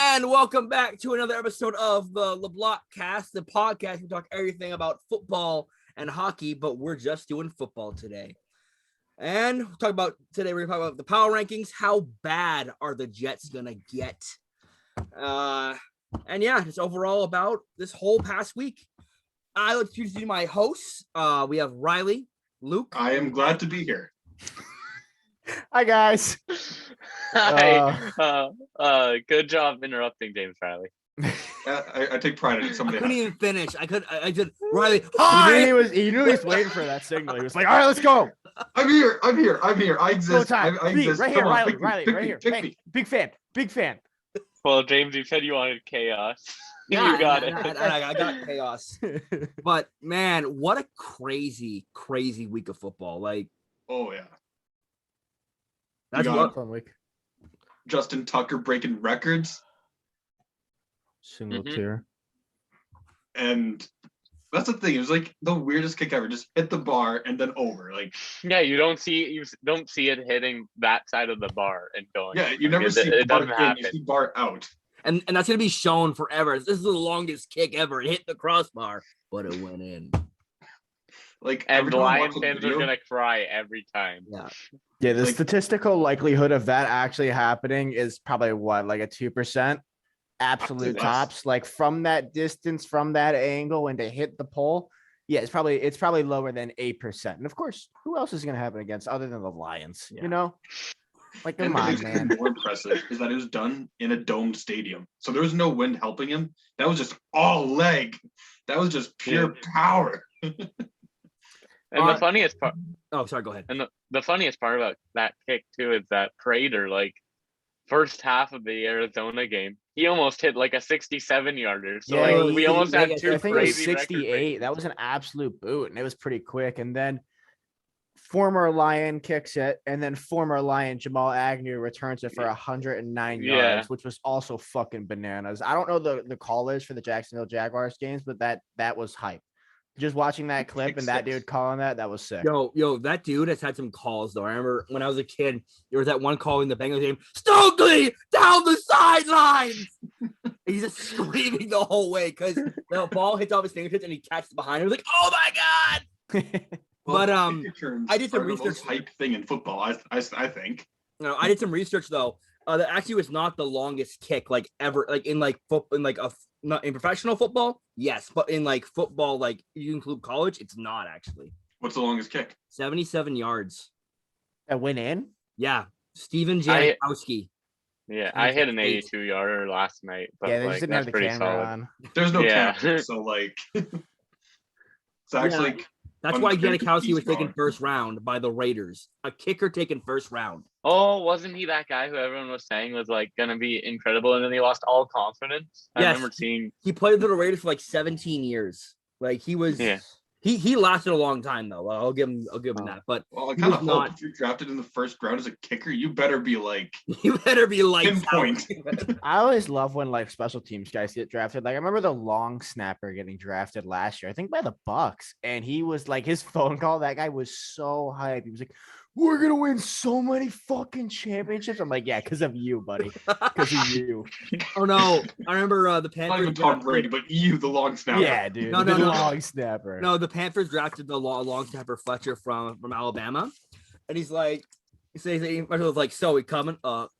And welcome back to another episode of the Leblockcast, the podcast. We talk everything about football and hockey, but we're just doing football today. And we're going to talk about the power rankings. How bad are the Jets going to get? And yeah, just overall about this whole past week. Let's introduce my hosts. We have Riley, Luke. I am glad to be here. Hi, guys. Hi. Good job interrupting James Riley. I take pride in it. Somebody I couldn't has even finish. I did Riley. He Hi. knew he was waiting for that signal. He was like, "All right, let's go." I'm here. I exist. Go time. I exist. Right here, Come on, Riley. pick me, Riley, pick right me, here. pick Hey, me. big fan. Well, James, you said you wanted chaos. Yeah, You got it. I got chaos. But man, what a crazy week of football. Like, Oh yeah. that's got what. Fun week. Justin Tucker breaking records, Single Mhm. tier. and that's the thing. It was like the weirdest kick ever. Just hit the bar and then over. Like Yeah, you don't see it hitting that side of the bar and going. yeah, you never It see bar doesn't in. happen. You see bar out. And that's gonna be shown forever. This is the longest kick ever. It hit the crossbar, but it went in. Like And every the time I Lion watch a fans are video, gonna cry every time. Yeah, the Like- statistical likelihood of that actually happening is probably like a 2%. Absolute Less. tops, like from that distance, from that angle, and to hit the pole. Yeah, it's probably lower than 8%. And of course, who else is going to happen against other than the Lions? Yeah. You know, like And come what on, makes it man. more impressive is that it was done in a domed stadium, so there was no wind helping him. That was just all leg. That was just pure power. And the funniest part, Oh, sorry. Go ahead. and the funniest part about that kick too is that Prater, like first half of the Arizona game, he almost hit like a 67-yarder. So Yeah, like we almost had I two I think it was crazy record 68. breakers. That was an absolute boot, and it was pretty quick. And then former Lion kicks it, and then former Lion Jamal Agnew returns it for 109 Yeah. yards, which was also fucking bananas. I don't know the call is for the Jacksonville Jaguars games, but that was hype. Just watching that clip and that dude calling that was sick. Yo, that dude has had some calls though. I remember when I was a kid, there was that one call in the Bengals game, Stokely down the sidelines. He's just screaming the whole way because the ball hits off his fingertips and he catches behind him. He's like, oh my god. But, kick returns I did some are the most research. hype thing in football. I think. No, I did some research though. That actually was not the longest kick like ever, like in like not in professional football, yes, but in like football, like you include college, it's not actually. What's the longest kick? 77 yards. That went in. Yeah, Steven I- Jankowski. Yeah, I hit an 8. 82-yarder last night, but Yeah, they like just didn't that's have the pretty camera solid. on. There's no Yeah. camera, so like it's actually like That's On why the Janikowski was taken wrong. first round by the Raiders. A kicker taken first round. Oh, wasn't he that guy who everyone was saying was like gonna be incredible, and then he lost all confidence? I Yes. remember seeing. He played with the Raiders for like 17 years. Like he was. Yeah. He lasted a long time though. I'll give him that. But well, I he kind was of not- hope if you're drafted in the first round as a kicker, you better be like you better be like pinpoint. I always love when like special teams guys get drafted. Like I remember the long snapper getting drafted last year, I think by the Bucks, and he was like his phone call. That guy was so hyped. He was like, "We're gonna win so many fucking championships." I'm like, "Yeah, because of you, buddy. Because of you." Oh no! I remember the Not Panthers. even Tom drafted- Brady, but you, the long snapper. Yeah, dude. No, the no. long snapper. No, the Panthers drafted the long snapper Fletcher from Alabama, and he's like, he was like, "So we coming?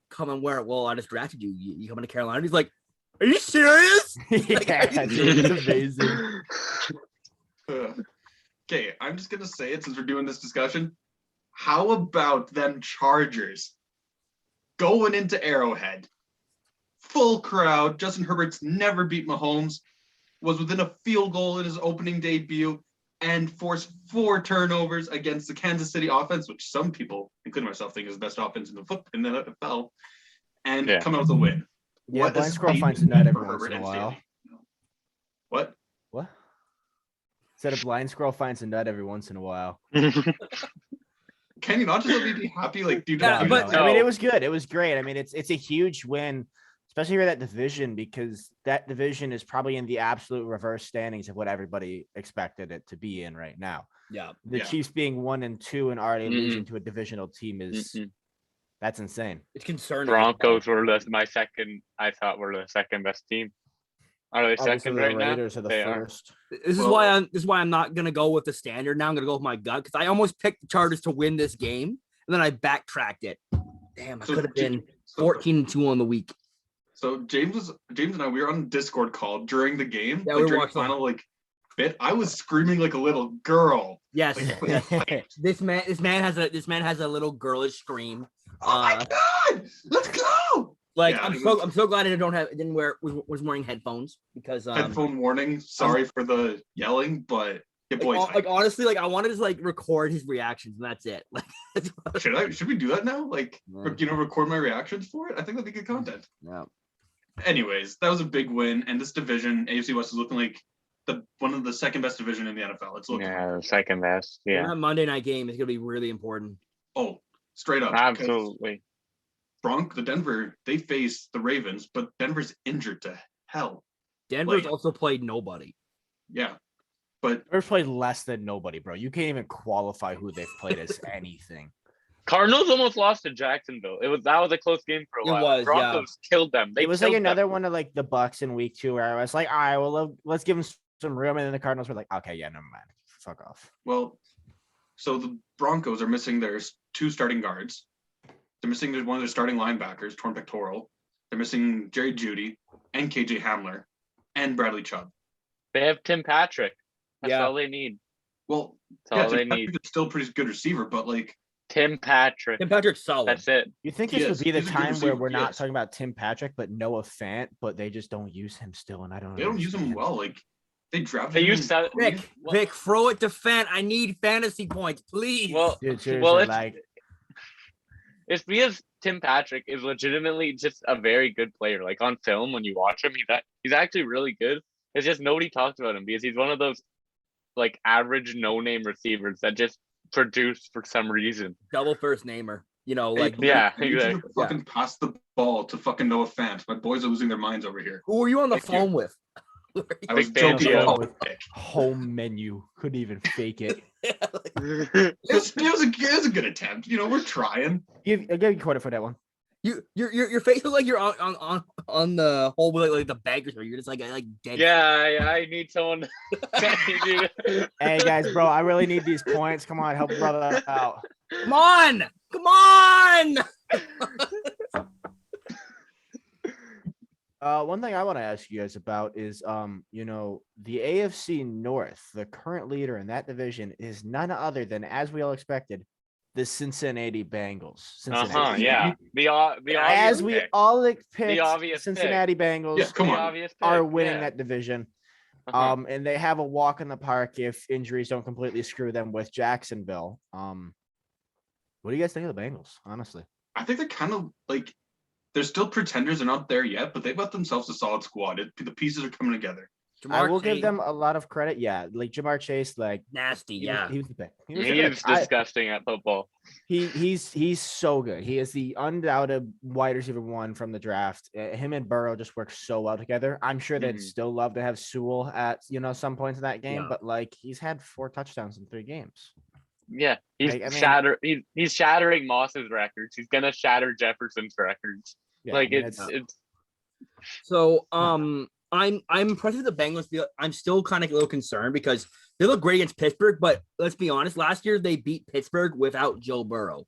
Coming where? Well, I just drafted you. You coming to Carolina?" And he's like, "Are you serious?" Yeah, dude, it's amazing. Okay, I'm just gonna say it since we're doing this discussion. How about them Chargers going into Arrowhead? Full crowd. Justin Herbert's never beat Mahomes. Was within a field goal in his opening debut and forced 4 turnovers against the Kansas City offense, which some people, including myself, think is the best offense in the NFL, and Yeah. come out with a win. Yeah, What blind a squirrel finds a statement nut for every once Herbert in a and while. Staley. What? What? Said a blind squirrel finds a nut every once in a while. Can you not just let me be happy? Like, dude, Yeah, you but- know, I mean, No. it was good. It was great. I mean, it's a huge win, especially for that division, because that division is probably in the absolute reverse standings of what everybody expected it to be in right now. Yeah. The Yeah. Chiefs being 1-2 and already Mhm. losing to a divisional team is Mhm. That's insane. It's concerning. Broncos were my second. I thought were the second best team. Are they Obviously, second the right now? Raiders are the They first. This is Well- why I'm not gonna go with the standard now. I'm gonna go with my gut because I almost picked the Chargers to win this game, and then I backtracked it. Damn, I So could have been so- 14-2 on the week. So James and I, we were on a Discord call during the game, Yeah, we were during the watching. final bit. I was screaming like a little girl. Yes, Like, this man has a little girlish scream. oh my god, let's go! Like Yeah, I'm so glad I didn't was wearing headphones because Headphone warning. Sorry for the yelling, but your boy's like honestly, like I wanted to like record his reactions and that's it. Like Should we do that now? Like, Yeah. record my reactions for it? I think that'd be good content. yeah. Anyways, that was a big win, and this division, AFC West, is looking like one of the second best division in the NFL. It's looking Yeah, second best. Yeah, That Monday night game is gonna be really important. straight up. 'Cause absolutely. the Denver, they face the Ravens, but Denver's injured to hell. Denver's Like- also played nobody. Yeah, but Denver's played less than nobody, bro. You can't even qualify who they've played as anything. Cardinals almost lost to Jacksonville. That was a close game for a It while. was, Broncos killed them. They It was like killed them. another one of like the Bucks in week 2 where I was like, all right, well, let's give them some room. And then the Cardinals were like, okay, yeah, never mind. Fuck off. well, so the Broncos are missing their 2 starting guards. They're missing one of their starting linebackers, torn pectoral. They're missing Jerry Jeudy and KJ Hamler and Bradley Chubb. They have Tim Patrick. That's Yeah. all they need. Well, That's all Tim they Patrick need. is still a pretty good receiver, but like, Tim Patrick. Tim Patrick's solid. That's it. You think He this is. would be the He's a good time where receiver. we're He not is. talking about Tim Patrick, but Noah Fant, but they just don't use him still, and I don't. they don't use him understand. well. Like, they drafted They him use in that. Vic, Well- Vic, throw it to Fant. I need fantasy points, please. Well, Dude, seriously, well, like it's because Tim Patrick is legitimately just a very good player. Like on film, when you watch him, he's actually really good. It's just nobody talks about him because he's one of those like average no-name receivers that just produce for some reason. Double first namer. You know, Hey, like Yeah, I need you to exactly. fucking pass the ball to fucking Noah Fant. My boys are losing their minds over here. who are you on the Thank you. phone with? I was Big fan, joking yeah. about it. home menu couldn't even fake it. It was a good attempt. You know, we're trying. I'll give you credit for that one. Your face looks like you're on the whole like the bank or something. You're just like dead. Yeah, I need someone. Hey guys, bro, I really need these points. Come on, help a brother out. Come on, come on. One thing I want to ask you guys about is, the AFC North, the current leader in that division is none other than, as we all expected, the Cincinnati Bengals. Cincinnati. Yeah. The As obvious we pick. all picked, obvious pick. Cincinnati Bengals Yeah, come The on. obvious are pick, winning yeah. that division. Uh-huh. And they have a walk in the park if injuries don't completely screw them with Jacksonville. What do you guys think of the Bengals, honestly? I think they're kind of like they're still pretenders. They're not there yet, but they've got themselves a solid squad. The pieces are coming together. I will give Chase, them a lot of credit. Yeah, like Jamar Chase, like nasty. he was- Yeah, he was the pick. He was the He pick. is disgusting at football. He's so good. He is the undoubted wide receiver 1 from the draft. Him and Burrow just work so well together. I'm sure they'd Mhm. still love to have Sewell at some points in that game, Yeah. but like he's had 4 touchdowns in 3 games. Yeah, he's Like, I mean- He's shattering Moss's records. He's gonna shatter Jefferson's records. Yeah, Like I mean, it's So I'm impressed with the Bengals. I'm still kind of a little concerned because they look great against Pittsburgh, but let's be honest, last year they beat Pittsburgh without Joe Burrow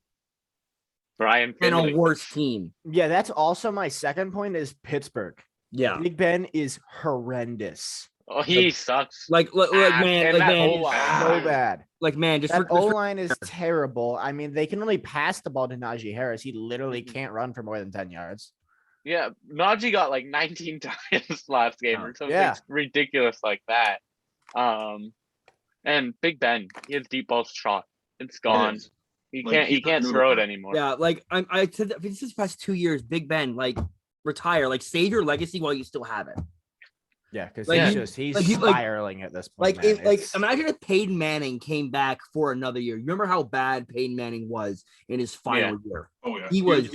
Brian and a Finley. worse team. yeah, that's also my second point is Pittsburgh. Yeah, Big Ben is horrendous. Oh, he sucks. like man, And like that man, O-line. So bad. like man, just That for, O line is terrible. I mean, they can only pass the ball to Najee Harris. He literally Mhm. can't run for more than 10 yards. Yeah, Najee got like 19 times last game or something Yeah. ridiculous like that. And Big Ben, his deep ball shot, it's gone. It is. He Like, he's can't not throw it moving. anymore. yeah, like I said that this is past 2 years. Big Ben, like retire, like save your legacy while you still have it. Yeah, because Like, he's like, spiraling at this point. Like, man. if, like It's- imagine if Peyton Manning came back for another year. You remember how bad Peyton Manning was in his final year? Oh yeah, He was-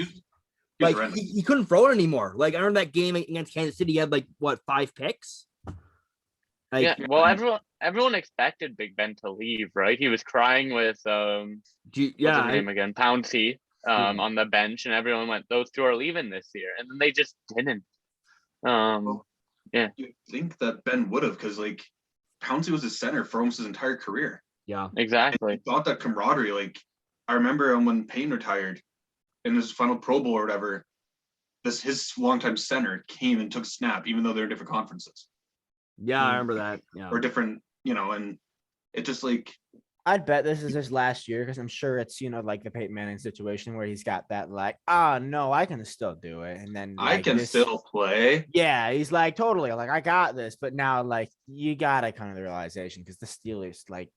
Like horrendous. he couldn't throw it anymore. Like I remember that game against Kansas City, he had like what 5 picks. Like, Yeah, well, everyone expected Big Ben to leave, right? He was crying with what's his yeah, name again? Pound C. on the bench, and everyone went, "Those two are leaving this year," and then they just didn't. Yeah, You think that Ben would have, because like Pouncey was his center for almost his entire career. Yeah, exactly. And he thought that camaraderie. Like I remember when Payne retired in his final Pro Bowl or whatever, his longtime center came and took a snap, even though they're different conferences. yeah, I remember that. Yeah, Or different, and it just like I'd bet this is his last year because I'm sure it's like the Peyton Manning situation where he's got that like, no, I can still do it, and then I can still play. Yeah, he's like totally like I got this, but now like you gotta come to the realization because the Steelers like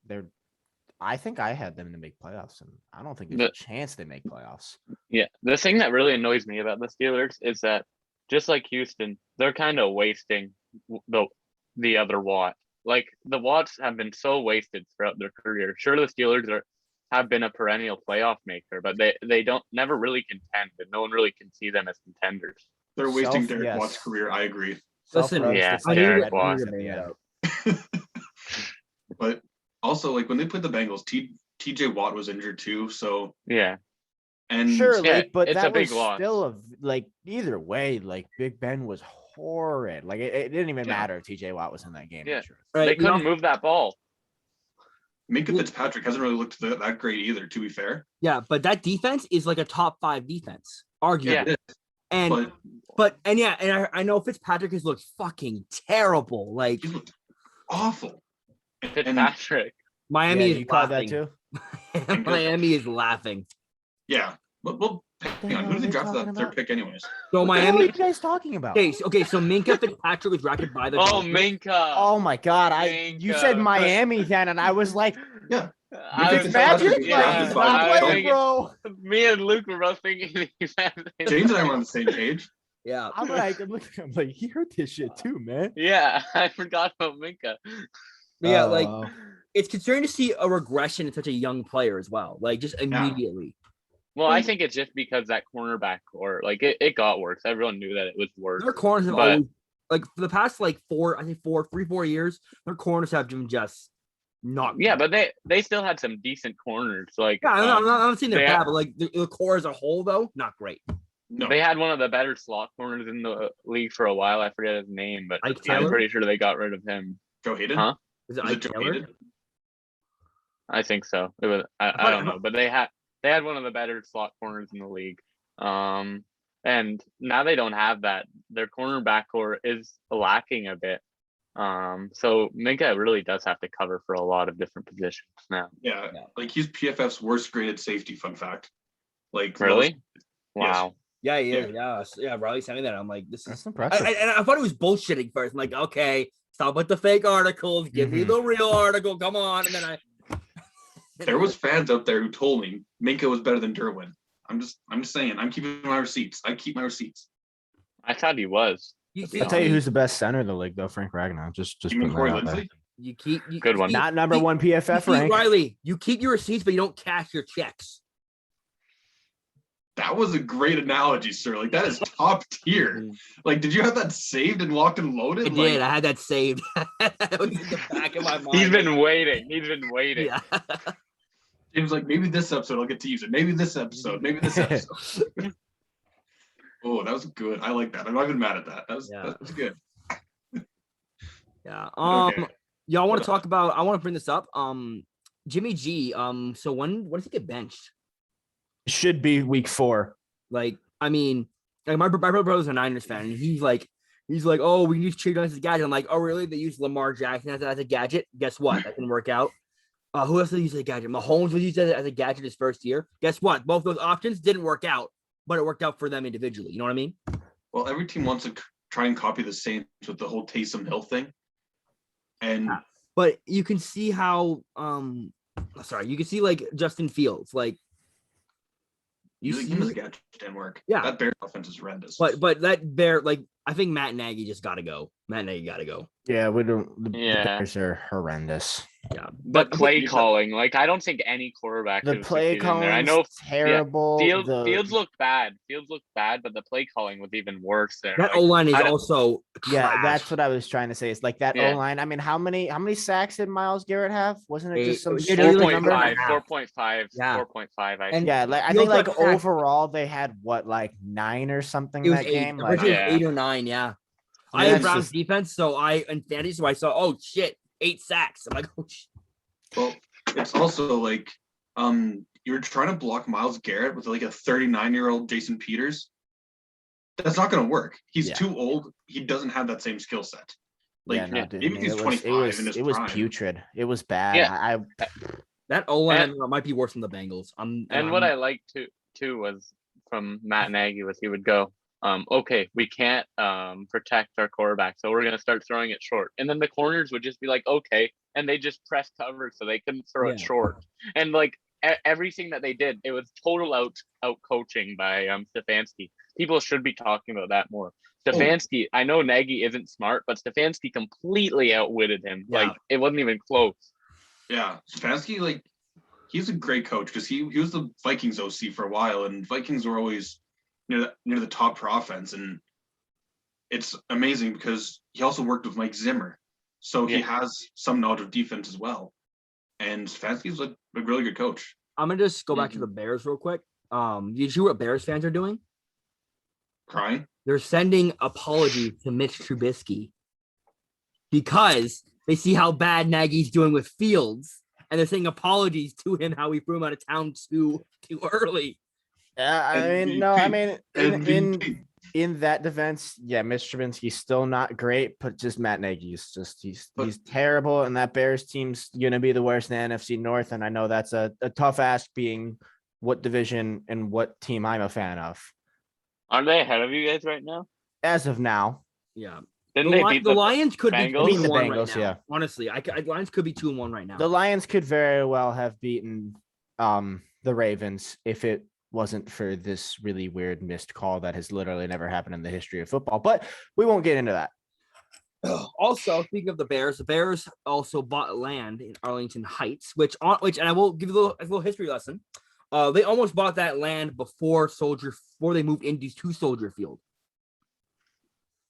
I think I had them to make playoffs, and I don't think there's a chance they make playoffs. Yeah, the thing that really annoys me about the Steelers is that just like Houston, they're kind of wasting the other Watt. Like the Watts have been so wasted throughout their career. Sure, the Steelers have been a perennial playoff maker, but they don't never really contend, and no one really can see them as contenders. They're wasting Derek Watt's career. I agree. Listen, yeah, Derek Watt. But also, like when they played the Bengals, TJ Watt was injured too. So yeah, and sure, like, but it's that a big was loss. still like either way, like Big Ben was horrid. Like it didn't even matter if TJ Watt was in that game. Yeah, right, they couldn't move that ball. Minka Fitzpatrick hasn't really looked that great either, to be fair. Yeah, but that defense is like a top 5 defense, arguably. Yeah. And I know Fitzpatrick has looked fucking terrible. Like he's looked awful. Fitzpatrick. Miami is caught that laughing. too. Miami is laughing. Yeah. Well, hang on. Who did they draft that third pick anyways? So What Miami. are you guys talking about? Okay, so Minka Fitzpatrick was drafted by the Dolphins. Minka. Oh my God! You said Miami then, and I was like, Yeah. Fitzpatrick, Yeah. not playing, bro. Me and Luke were both thinking. James and I were on the same page. Yeah. I'm like, he heard this shit too, man. Yeah, I forgot about Minka. Yeah, like it's concerning to see a regression in such a young player as well. Like just immediately. Well, I think it's just because that cornerback core, like it got worse. Everyone knew that it was worse. Their corners have always, like for the past like 4 years, their corners have been just not good. Yeah, but they still had some decent corners. Like I'm not saying they're bad, but like the core as a whole though, not great. No. They had one of the better slot corners in the league for a while. I forget his name, but I'm pretty sure they got rid of him. Joe Hayden? Huh? Is it Ike Joe Taylor? Hayden? I think so. It was I don't know, but they had one of the better slot corners in the league. And now they don't have that. Their cornerback core is lacking a bit. So Minka really does have to cover for a lot of different positions now. Yeah. Like he's PFF's worst graded safety, fun fact. Like really? Wow. Yeah, he is. Yeah. Riley sent me that. I'm like, That's impressive. I thought he was bullshitting first. I'm like, okay, stop with the fake articles. Give me the real article. Come on. And then there was fans out there who told me Minka was better than Derwin. I'm just saying. I'm keeping my receipts. I keep my receipts. I thought he was. I'll tell you who's the best center in the league, though. Frank Ragnar. Just You mean putting Corey that out there. Lindsey? you keep Good one. Not number one PFF rank. Riley, you keep your receipts, but you don't cash your checks. That was a great analogy, sir. Like that is top tier. Like, did you have that saved and locked and loaded? I did. I had that saved. That was in the back of my mind. He's been waiting. Yeah. It was like, maybe this episode I'll get to use it. Maybe this episode. Maybe this episode. Oh, that was good. I like that. I'm not even mad at that. That was good. Yeah. Okay. Y'all want to talk about? I want to bring this up. Jimmy G. So when does he get benched? Should be week 4. Like, I mean, like my brother's a Niners fan, and he's like, oh, we use Trey Lance as a gadget. I'm like, oh, really? They use Lamar Jackson as a gadget? Guess what? That didn't work out. Who else did they use as a gadget? Mahomes was used as a gadget his first year. Guess what? Both those options didn't work out, but it worked out for them individually. You know what I mean? Well, every team wants to try and copy the Saints with the whole Taysom Hill thing. And but you can see how you can see like Justin Fields, like you see him as a gadget didn't work. Yeah. That Bears offense is horrendous. But that Bear, like I think Matt Nagy just gotta go. Matt Nagy gotta go. Yeah, we don't. The Yeah. Bears are horrendous. Yeah, The but play calling, like I don't think any quarterback The could play succeed in there. I calling know terrible. Fields looked bad. But the play calling was even worse there. that Like, O line is I don't- also Yeah, trash. that's what I was trying to say. It's like that Yeah. O line. I mean, how many sacks did Miles Garrett have? Wasn't it just some Yeah, stupid like number? 4.5, Yeah. 4.5. And Yeah, like I Fields think like got sacked. overall they had what, like 9 or something It was that 8. game. I'm Like, pretty sure it was Yeah. 8 or 9. Yeah, I that's had Browns just- defense, so I saw, oh shit, 8 sacks. I'm like, oh shit. Well, it's also like you're trying to block Miles Garrett with like a 39-year-old Jason Peters. That's not going to work. He's Yeah. too old. He doesn't have that same skill set. yeah, Like, no, dude, maybe I mean, he's it was 25 in his it was prime. putrid. It was bad. Yeah. That O line might be worse than the Bengals. what I liked too was from Matt Nagy was he would go, okay, we can't protect our quarterback, so we're gonna start throwing it short. And then the corners would just be like, okay, and they just press cover so they couldn't throw it short. And like everything that they did, it was total out coaching by Stefanski. People should be talking about that more. Stefanski, I know Nagy isn't smart, but Stefanski completely outwitted him. Yeah. Like it wasn't even close. Yeah, Stefanski, like, he's a great coach because he was the Vikings OC for a while, and Vikings were always near the top for offense. And it's amazing because he also worked with Mike Zimmer, so he has some knowledge of defense as well. And Stefanski's a really good coach. I'm gonna just go back to the Bears real quick. Did you see what Bears fans are doing? Crying. They're sending apologies to Mitch Trubisky because they see how bad Nagy's doing with Fields, and they're saying apologies to him how he threw him out of town too early. I mean, no, I mean, in that defense, yeah, Mitch Trubisky's still not great, but just Matt Nagy is just he's terrible, and that Bears team's gonna be the worst in the NFC North, and I know that's a tough ask being what division and what team I'm a fan of. Aren't they ahead of you guys right now? As of now, Yeah, Didn't they beat the Lions could Bengals? be Beat the 2-1 right Bengals, now. yeah. Honestly, Lions could be 2-1 right now. the Lions could very well have beaten the Ravens if it wasn't for this really weird missed call that has literally never happened in the history of football. But we won't get into that. Also, speaking of the Bears also bought land in Arlington Heights, which and I will give you a little history lesson. They almost bought that land before they moved into Soldier Field.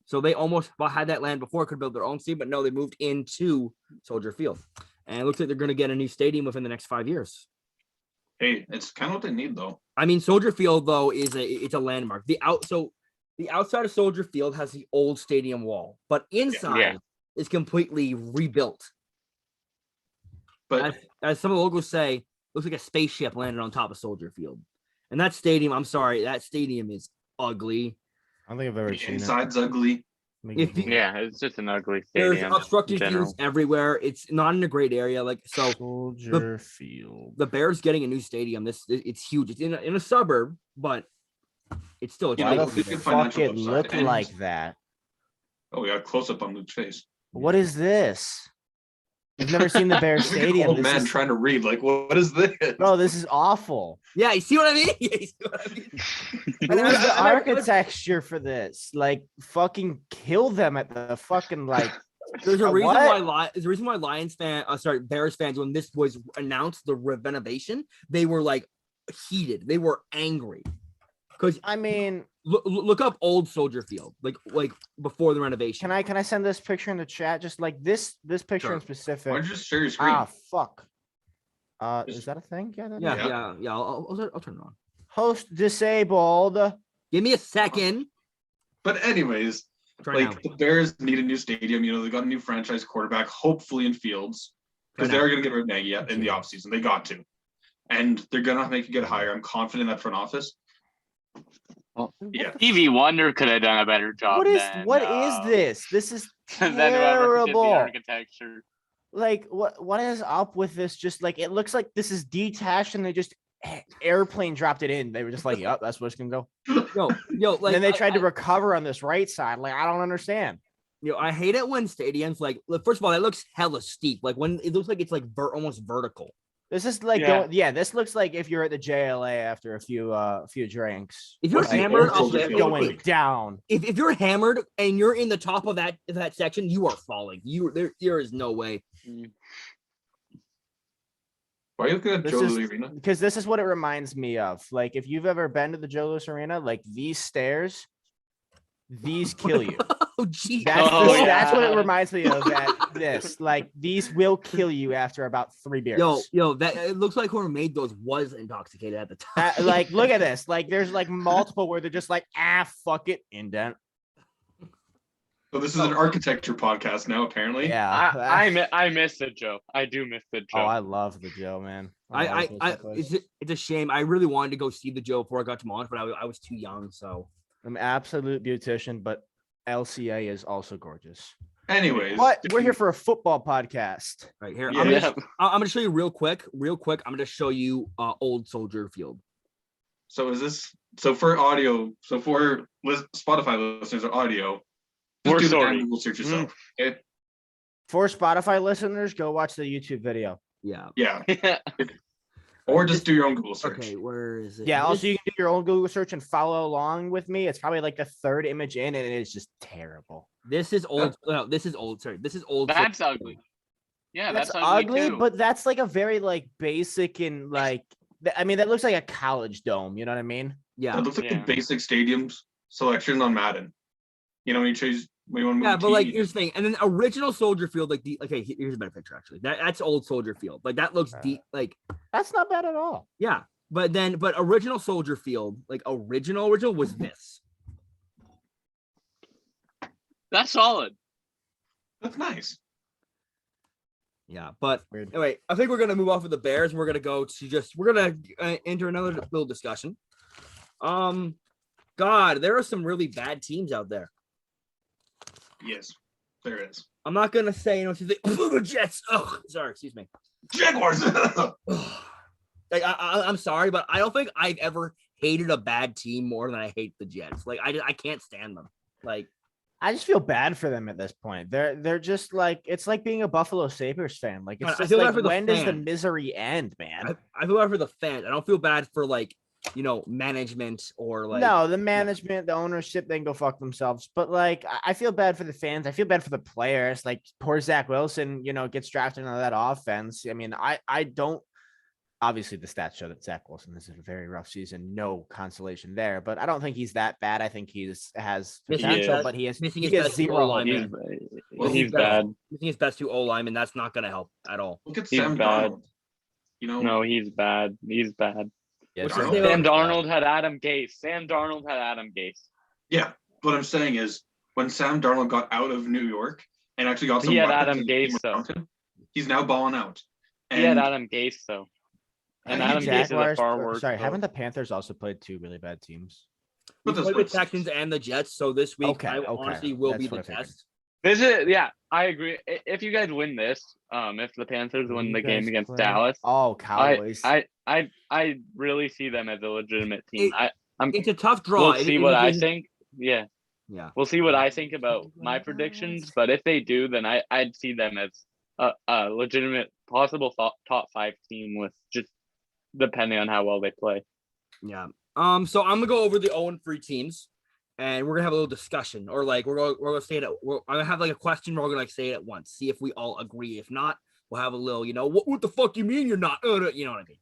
So they almost had that land before, could build their own stadium, but no, they moved into Soldier Field. And it looks like they're going to get a new stadium within the next 5 years. Hey, it's kind of what they need, though. I mean, Soldier Field, though, it's a landmark. The outside of Soldier Field has the old stadium wall, but inside is completely rebuilt. But as some of the locals say, looks like a spaceship landed on top of Soldier Field. And that stadium, I'm sorry, that stadium is ugly. I don't think I've ever the seen inside's ugly. If you- Yeah, it's just an ugly There's stadium. obstructed in general. views everywhere. It's not in a great area. Like so, Soldier Field. the Bears getting a new stadium. It's huge. It's in a suburb, but it's still. You Why know, the good fuck financial it upside. look And- like that? Oh, we got a close up on Luke's face. What is this? You've never seen the Bears Like an stadium. old This man is, trying to read. Like, what is this? bro, this is awful. Yeah, you see what I mean? You see what I mean? Who is the architecture for this? Like, fucking kill them at the fucking like. There's a reason What? there's a reason why Bears fans, when this was announced, the renovation, they were like heated. They were angry because I mean, look up old Soldier Field, like before the renovation. can I send this picture in the chat? Just like this picture Sure. in specific. Why don't you just share your screen? Ah, fuck. Is that a thing? Yeah. That is. Yeah. I'll turn it on. Host disabled. Give me a second. But anyways, Try like the Bears need a new stadium. You know, they got a new franchise quarterback, hopefully in Fields, because Right now. they're going to get rid of Nagy in the offseason. They got to. And they're going to make it get higher. I'm confident in that front office. Yeah. Stevie Wonder could have done a better job. What is this? This is Than whoever did the terrible. architecture. Like what is up with this? Just like it looks like this is detached and they just airplane dropped it in. They were just like, yep, that's where it's gonna go. Yo, like And then they tried to recover on this right side. Like, I don't understand. I hate it when stadiums first of all, that looks hella steep. Like when it looks like it's like almost vertical. This is like this looks like if you're at the JLA after a few drinks. If you're What's the hammered, old Soldier Field? going down. if you're hammered and you're in the top of that section, you are falling. There is no way. Why are you looking at This Joe is Louis Arena? because this is what it reminds me of. Like if you've ever been to the Joe Louis Arena, like these stairs, these kill you. Oh, gee. That's Oh, that's what it yeah. reminds me of. Like these will kill you after about 3 beers. Yo, that it looks like whoever made those was intoxicated at the time. Like look at this. Like there's like multiple where they're just like fuck it, indent. So this is an architecture podcast now, apparently. Yeah. I miss the Joe. I do miss the Joe. Oh, I love the Joe, man. love those place. It's a shame. I really wanted to go see the Joe before I got to Mons, but I was too young. So I'm an absolute beautician, but LCA is also gorgeous. Anyways, But we're here for a football podcast. right here, Yeah. I'm gonna show you real quick. I'm gonna show you Old Soldier Field. So is this for audio? So for Spotify listeners of audio, just We're do the sorry. damn Google search yourself. Okay? For Spotify listeners, go watch the YouTube video. Yeah. Yeah, or just do your own Google search. Okay, where is it? Yeah, also This- you can do your own Google search and follow along with me. It's probably like the 3rd image in, and it is just terrible. This is old. No, this is old. Sorry, this is old. That's Soldier ugly. Field. Yeah, That's that's ugly, too. but that's like a very like basic and like I mean that looks like a college dome. You know what I mean? Yeah. It looks like Yeah. the basic stadiums selection on Madden. You know when you choose when you want to move. Yeah, but like teams. here's the thing, and then original Soldier Field, like okay, here's a better picture actually. That's old Soldier Field. Like that looks deep. Like That's not bad at all. yeah, but original Soldier Field, like original was this. That's solid. That's nice. Yeah, but Weird. anyway, I think we're gonna move off of the Bears. We're gonna enter another little discussion. God, there are some really bad teams out there. Yes, there is. I'm not gonna say the Jets. Oh, sorry, excuse me. Jaguars. Like I'm sorry, but I don't think I've ever hated a bad team more than I hate the Jets. Like I can't stand them. Like I just feel bad for them at this point. They're just like it's like being a Buffalo Sabres fan. Like it's I just feel bad like for the when does the fans. misery end, man? I feel bad for the fans. I don't feel bad for like management or like No, the management, the ownership, they can go fuck themselves. But like, I feel bad for the fans. I feel bad for the players. Like poor Zach Wilson, gets drafted into that offense. I mean, I don't. Obviously, the stats show that Zach Wilson is in a very rough season. No consolation there, but I don't think he's that bad. I think he's has Missing potential, his- but he has missing he his has best zero. O-line, He's, he's bad. missing his best 2 O-linemen. That's not gonna help at all. Look at He's Sam bad. Darnold. You know, No, he's bad. He's bad. Yeah, Which Sam is- Sam Darnold- Darnold had Adam Gase. Sam Darnold had Adam Gase. yeah. What I'm saying is, when Sam Darnold got out of New York and actually got some He had weapons Adam and came Gase, though. around him, he's now balling out. He had And Adam Gase though. And I think Adam Gase is a Jaguars- far worse. Sorry, coach. haven't the Panthers also played 2 really bad teams? We But that's played the what- Texans and the Jets, so this week Okay, I okay. honestly will That's be what the I figured. test. This is I agree. If you guys win this, if the Panthers win You the game guys against play- Dallas, Oh, Cowboys. I really see them as a legitimate team. It's a tough draw. We'll see what I think. think. Yeah, Yeah. we'll see what I think about my predictions. But if they do, then I'd see them as a legitimate, possible top 5 team with just depending on how well they play. Yeah. So I'm gonna go over the 0-3 teams, and we're gonna have a little discussion, or like we're gonna say it. I'm gonna have like a question. We're gonna like say it at once. See if we all agree. If not, we'll have a little. What the fuck you mean you're not? You know what I mean.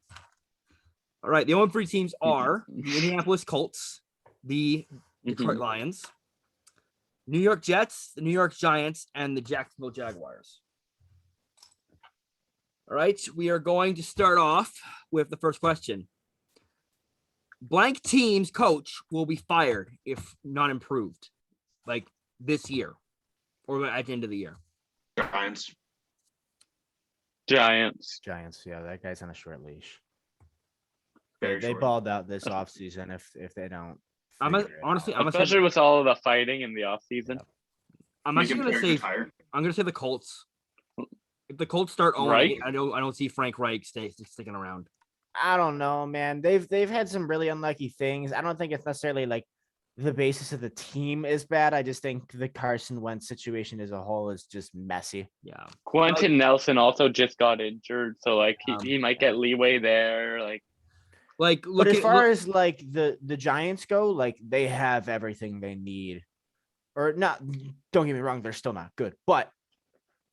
All right. The 0-3 teams are the Indianapolis Colts, the Detroit Lions, New York Jets, the New York Giants, and the Jacksonville Jaguars. All right. We are going to start off with the first question. Blank team's coach will be fired if not improved, like this year or at the end of the year. Giants. Giants. Giants. Yeah, that guy's on a short leash. Very They short. balled out this offseason if they don't. I'm figure it honestly, out. Especially with all of the fighting in the offseason. I'm Make actually him gonna very say tired. I'm gonna say the Colts. If the Colts start owning, Right. I don't see Frank Reich sticking around. I don't know, man. They've had some really unlucky things. I don't think it's necessarily like the basis of the team is bad. I just think the Carson Wentz situation as a whole is just messy. Yeah. Quentin Nelson also just got injured, so like he might get leeway there. Like Look But as at far look, as like the Giants go, like they have everything they need. Or not, don't get me wrong, they're still not good, but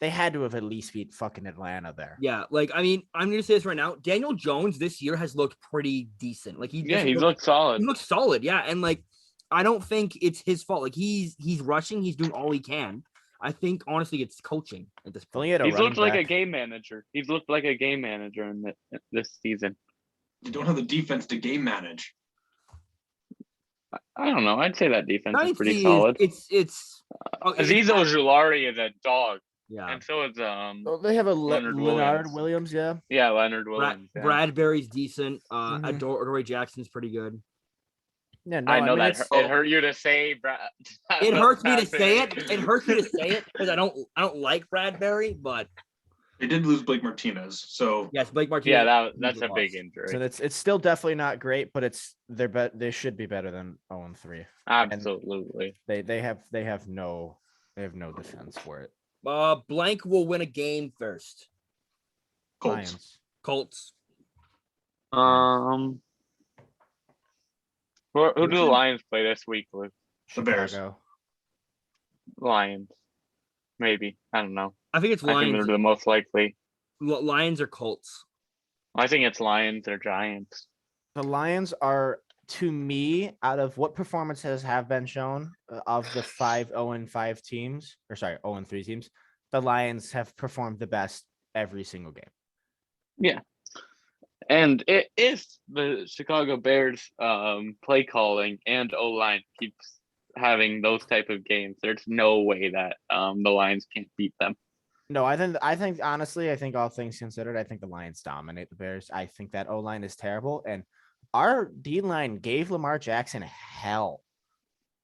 They had to have at least beat fucking Atlanta there. Yeah, like I mean, I'm gonna say this right now. Daniel Jones this year has looked pretty decent. Like he's looked solid. He looks solid, yeah, and like I don't think it's his fault. Like he's rushing, he's doing all he can. I think honestly, it's coaching at this point. He's looked like a game manager. He's looked like a game manager in this season. You don't have the defense to game manage. I don't know. I'd say that defense is pretty solid. It's Azeez Ojulari is a dog. Yeah. And so is they have a Leonard Williams, yeah. Yeah, Leonard Williams. Bradbury's decent. Adoree Jackson's pretty good. Yeah, no, I know it hurt you to say Brad. It hurts me to say it. It hurts me to say it because I don't like Bradbury, but they did lose Blake Martinez. So yes, Blake Martinez. Yeah, that's a big injury. So it's still definitely not great, but they should be better than 0-3. Absolutely. And they have no defense for it. Blank will win a game first. Colts. Who do the Lions play this week, Luke? The Bears. Lions. Maybe. I don't know. I think it's Lions. I think they're the most likely. Lions or Colts? I think it's Lions or Giants. The Lions are, to me, out of what performances have been shown of the 0-5 teams, 0-3 teams, the Lions have performed the best every single game. Yeah. And if the Chicago Bears play calling and O-line keeps having those type of games, there's no way that the Lions can't beat them. No, I think honestly, all things considered, I think the Lions dominate the Bears. I think that O-line is terrible, and our D-line gave Lamar Jackson hell.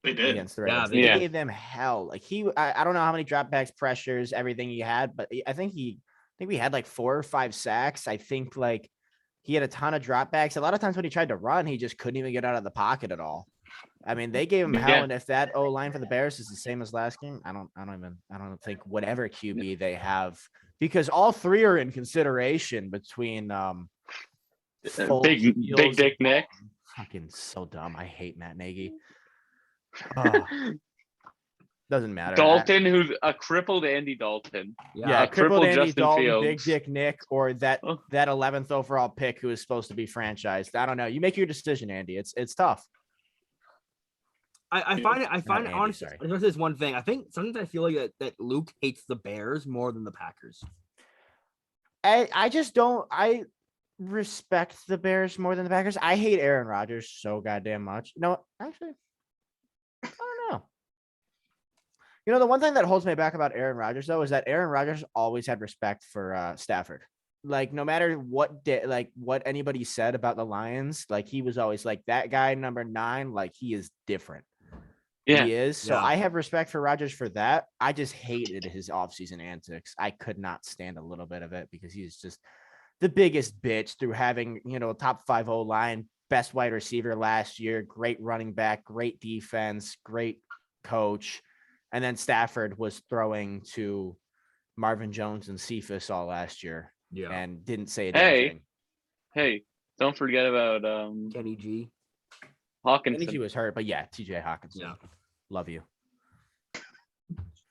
They did against the Ravens. Yeah, they gave them hell. Like I don't know how many dropbacks, pressures, everything he had, but I think we had like 4 or 5 sacks. I think like he had a ton of dropbacks. A lot of times when he tried to run, he just couldn't even get out of the pocket at all. I mean, they gave him hell, and if that O line for the Bears is the same as last game, I don't think whatever QB they have, because all 3 are in consideration between Big Dick Nick. Fucking so dumb. I hate Matt Nagy. Doesn't matter. Dalton, who's a crippled Andy Dalton. Yeah, crippled Andy Justin Dalton, Fields. Big Dick Nick, or that 11th overall pick who is supposed to be franchised. I don't know. You make your decision, Andy. It's tough. I find it honestly. Sorry. I'm gonna say this one thing. I think sometimes I feel like that Luke hates the Bears more than the Packers. I just don't. I respect the Bears more than the Packers. I hate Aaron Rodgers so goddamn much. No, actually, I don't know. You know, the one thing that holds me back about Aaron Rodgers, though, is that Aaron Rodgers always had respect for Stafford. Like, no matter what anybody said about the Lions, like, he was always like, that guy, number 9, like, he is different. Yeah. He is. So Yeah. I have respect for Rodgers for that. I just hated his offseason antics. I could not stand a little bit of it because he's just the biggest bitch through having, top 5 O-line, best wide receiver last year, great running back, great defense, great coach. And then Stafford was throwing to Marvin Jones and Cephas all last year, and didn't say anything. Hey, don't forget about Kenny G. Hawkinson. Kenny G was hurt, but yeah, TJ Hawkinson. Yeah. Love you.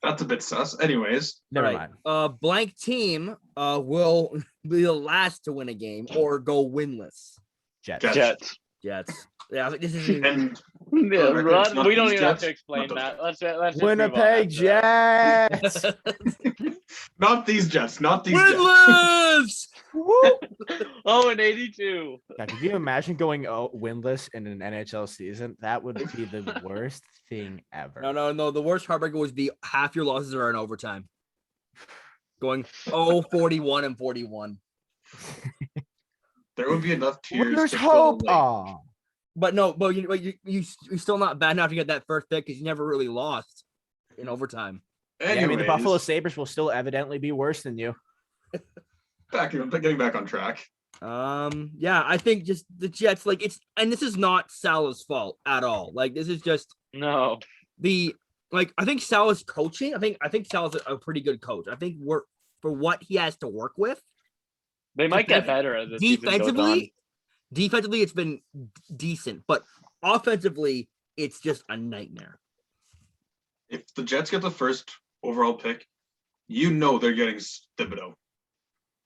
That's a bit sus. Anyways, Never mind. Blank team will be the last to win a game or go winless. Jets. Jets. Yeah, I think this is. And we don't even have Jets. to explain Not that. Let's just Winnipeg Jets. not these Jets. Not these Jets. Winless. Oh, and 82. God, could you imagine going winless in an NHL season? That would be the worst thing ever. No. The worst heartbreaker was half your losses are in overtime. Going 41 and 41. There would be enough tears. There's to hope. fill, like, But no, but you're still not bad enough to get that first pick because you never really lost in overtime. Yeah, I mean, the anyways, Buffalo Sabres will still evidently be worse than you. getting back on track. Yeah, I think just the Jets, like and this is not Salah's fault at all. Like, this is just No. I think Salah's coaching. I think Salah's a pretty good coach. I think for what he has to work with. They might get better as the season goes on. Defensively, it's been decent, but offensively, it's just a nightmare. If the Jets get the first overall pick, you know they're getting Thibodeau.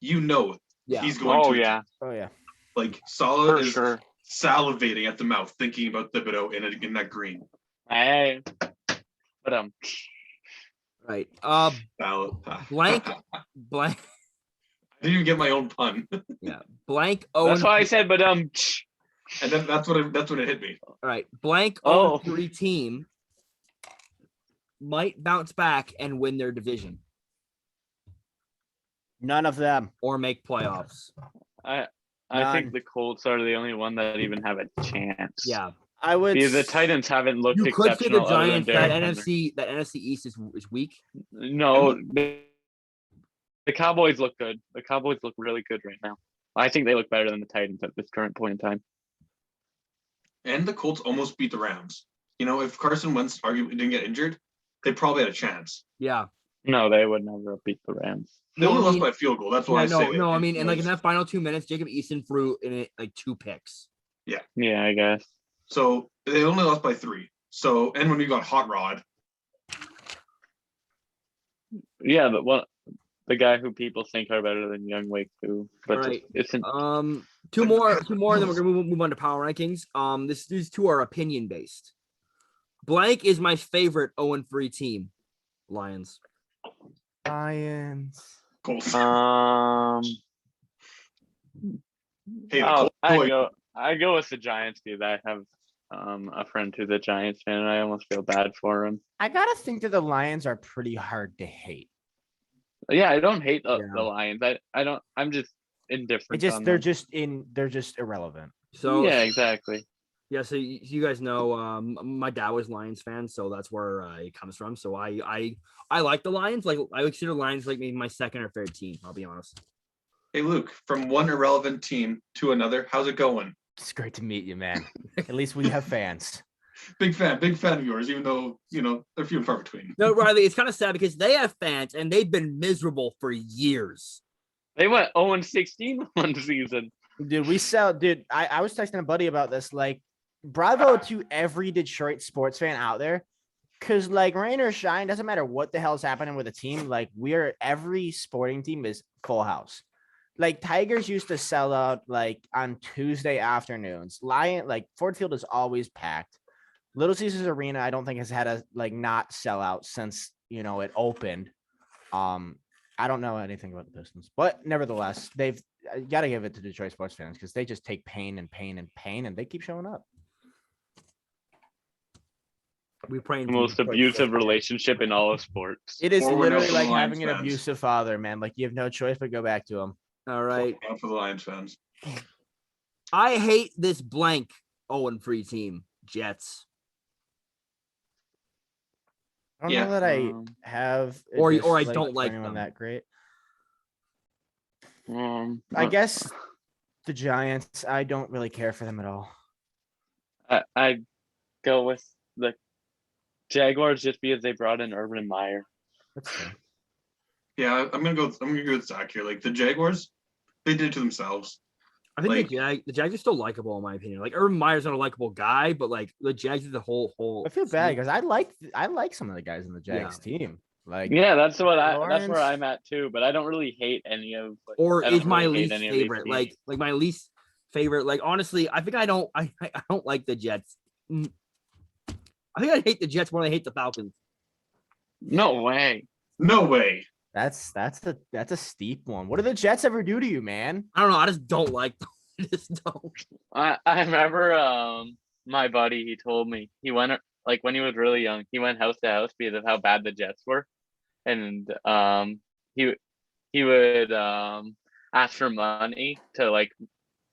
You know Yeah. he's going Oh to. Oh yeah. Like Salah For is sure. salivating at the mouth thinking about Thibodeau in that green. Hey. But Right. Blank. Blank. I didn't even get my own pun. Yeah. Blank. that's why I said, And then that's what it hit me. All right. Blank. Oh. 0-3 team might bounce back and win their division None of them. or make playoffs. I None. think the Colts are the only one that even have a chance. Yeah. I would. Because the Titans haven't looked You could say the exceptional. other than Giants. That Derrick Henry. NFC East is weak. No, the Cowboys look good. The Cowboys look really good right now. I think they look better than the Titans at this current point in time. And the Colts almost beat the Rams. You know, if Carson Wentz arguably didn't get injured, they probably had a chance. Yeah. No, they would never have beat the Rams. They only I lost mean- by a field goal. That's why I say No. that. I mean, and like in was- that final 2 minutes, Jacob Eason threw in it like 2 picks. Yeah, I guess. So they only lost by 3. So, and when we got Hot Rod, Yeah, but the guy who people think are better than Young Wake too, but Right. isn't. Two more, and then we're gonna move on to power rankings. These two are opinion based. Blank is my favorite 0-3 team, Lions. Lions. Colts. Hey, the Colts boy. I go with the Giants because I have a friend who's a Giants fan, and I almost feel bad for him. I gotta think that the Lions are pretty hard to hate. Yeah, I don't hate the Yeah. Lions. I don't. I'm just indifferent. on They're them. just irrelevant. So Yeah, exactly. yeah, so you guys know, my dad was Lions fan, so that's where it comes from. So I like the Lions. Like I consider Lions like maybe my second or third team. I'll be honest. Hey, Luke, from one irrelevant team to another, how's it going? It's great to meet you, man. At least we have fans. Big fan of yours, even though, you know, they're few and far between. No, Riley, it's kind of sad because they have fans and they've been miserable for years. They went 0-16 one season. Dude, I was texting a buddy about this. Like, bravo to every Detroit sports fan out there. Cause like rain or shine, doesn't matter what the hell's happening with a team. Like every sporting team is full house. Like Tigers used to sell out like on Tuesday afternoons. Ford Field is always packed. Little Caesars Arena, I don't think has had a not sell out since it opened. I don't know anything about the Pistons, but nevertheless, they've got to give it to Detroit sports fans because they just take pain and pain and pain, and they keep showing up. We pray The most abusive relationship in all of sports. It is Forward literally up for like the Lions having an fans. abusive father, man. Like you have no choice but go back to him. All right. Out for the Lions fans. I hate this blank 0-3 team, Jets. I don't Yeah. know that I have, Or just, I don't like anyone them. that great. Um, I guess the Giants. I don't really care for them at all. I go with the Jaguars just because they brought in Urban Meyer. That's fair. Yeah, I'm gonna go with Zach here. Like the Jaguars, they did it to themselves. I think Like- the Jags are still likable in my opinion. Like Urban Meyer's not a likable guy, but like the Jags are the whole. I feel bad because I like some of the guys in the Jags team. Like Yeah, that's where Lawrence. I'm at too. But I don't really hate any of. Or I don't is my really hate least any of these favorite. teams. Like my least favorite. Like honestly, I think I don't like the Jets. I think I hate the Jets more than I hate the Falcons. No way. No way. that's a steep one. What do the Jets ever do to you, man? I don't know. I just don't like them. I just don't. I remember my buddy. He told me he went like when he was really young. He went house to house because of how bad the Jets were, and he would ask for money to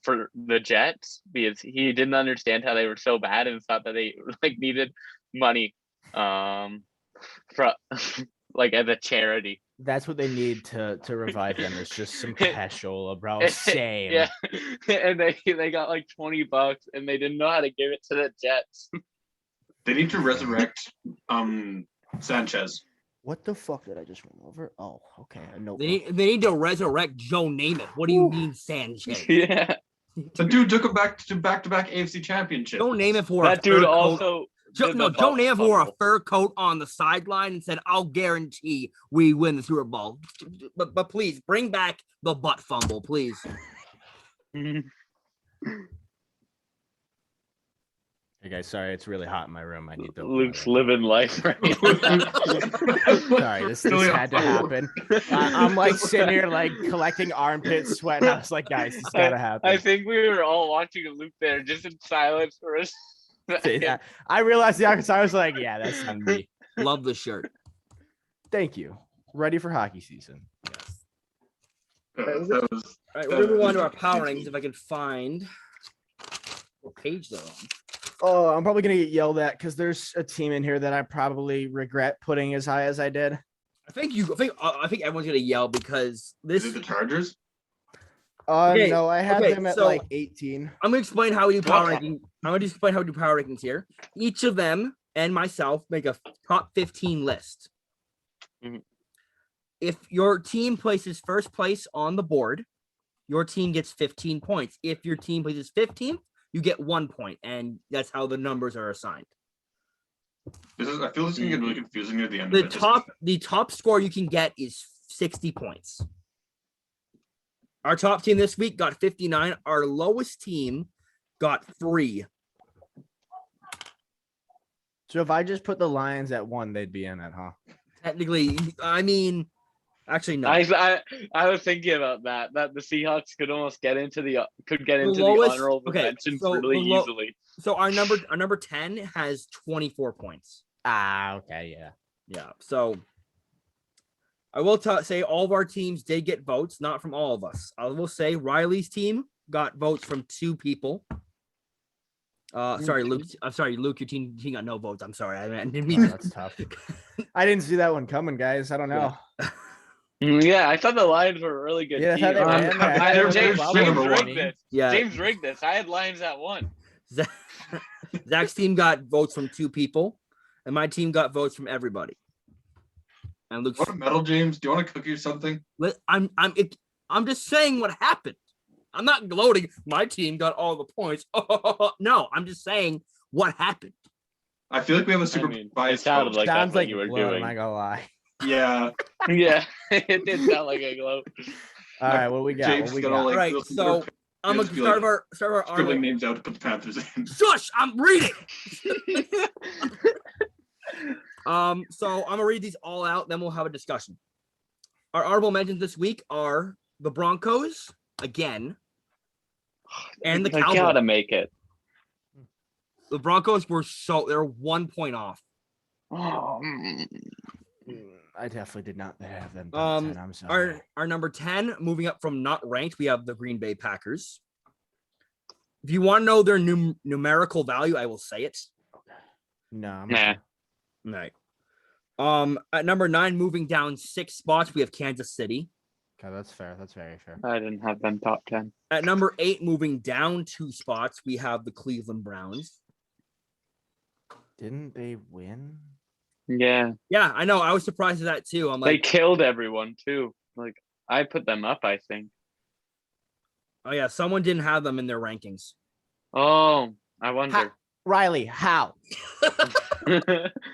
for the Jets because he didn't understand how they were so bad and thought that they needed money for as a charity. That's what they need to revive them. Is just some cashola, bro. Same. Yeah, and they got $20 and they didn't know how to give it to the Jets. They need to resurrect Sanchez. What the fuck did I just run over? Oh, okay. No. They need to resurrect Joe Namath. What do you mean, Sanchez? Yeah, The dude took him back to back-to-back AFC championships. Joe Namath for that dude also Joe Namath wore a fur coat on the sideline and said, "I'll guarantee we win the Super Bowl." But please bring back the butt fumble, please. Hey guys, sorry, it's really hot in my room. I need to. Luke's living life right now. Sorry, this had to happen. I'm like sitting here like collecting armpit sweat. And I was like, guys, this gotta happen. I think we were all watching Luke there just in silence for a second. Yeah, I realized the Arkansas. I was like, yeah, that's on me. Love the shirt. Thank you. Ready for hockey season. All right, we're gonna move on to our power rankings if I can find what page they're on. Oh, I'm probably gonna get yelled at because there's a team in here that I probably regret putting as high as I did. I think everyone's gonna yell because this Is it the Chargers? Okay, No, I had them at so like 18. I'm gonna explain how we do power rankings. I'm gonna explain how we do power rankings here. Each of them and myself make a top 15 list. Mhm. If your team places first place on the board, your team gets 15 points. If your team places 15th, you get 1 point, and that's how the numbers are assigned. I feel this is gonna get really confusing near the end. The top score you can get is 60 points. Our top team this week got 59. Our lowest team got 3. So if I just put the Lions at 1, they'd be in it, huh? Technically, I mean, actually no. I was thinking about that the Seahawks could almost get into the lowest- honorable mentions so really the low- easily. So our number 10 has 24 points. Okay, yeah. Yeah. So I will say all of our teams did get votes, not from all of us. I will say Riley's team got votes from 2 people. Sorry, Luke. I'm sorry, Luke. Your team got no votes. I'm sorry. I didn't mean That's tough. I didn't see that one coming, guys. I don't know. Yeah, I thought the Lions were a really good Yeah, I team. thought they were in there. James Number rigged one. this. Yeah. James rigged this. I had Lions at 1. Zach's team got votes from 2 people, and my team got votes from everybody. And Luke's. Want a medal, James? Do you want a cookie or something? I'm just saying what happened. I'm not gloating. My team got all the points. No, I'm just saying what happened. I feel like we have a super It biased sounded coach. like Sounds that's what like you were blood, doing. I'm not gonna lie. Yeah. Yeah, it did sound like a glow. All right, what we got? James What we gonna, got? like, All right, feel so I'm gonna just be start like our scribbling honorable. names out to put the Panthers in. Shush! I'm reading. So I'm gonna read these all out, then we'll have a discussion. Our honorable mentions this week are the Broncos again, and the They Cowboys. gotta make it. The Broncos they're 1 point off. I definitely did not have them. Top 10, I'm sorry. Our number 10, moving up from not ranked, we have the Green Bay Packers. If you want to know their numerical value, I will say it. No, I'm Nah. Right. At number 9, moving down 6 spots, we have Kansas City. Okay, that's fair. That's very fair. I didn't have them top 10. At number 8, moving down 2 spots, we have the Cleveland Browns. Didn't they win? Yeah, Yeah, I know. I was surprised at that too. I'm they like, killed everyone too. Like I put them up, I think. oh yeah, someone didn't have them in their rankings. Oh, I wonder. Riley, how?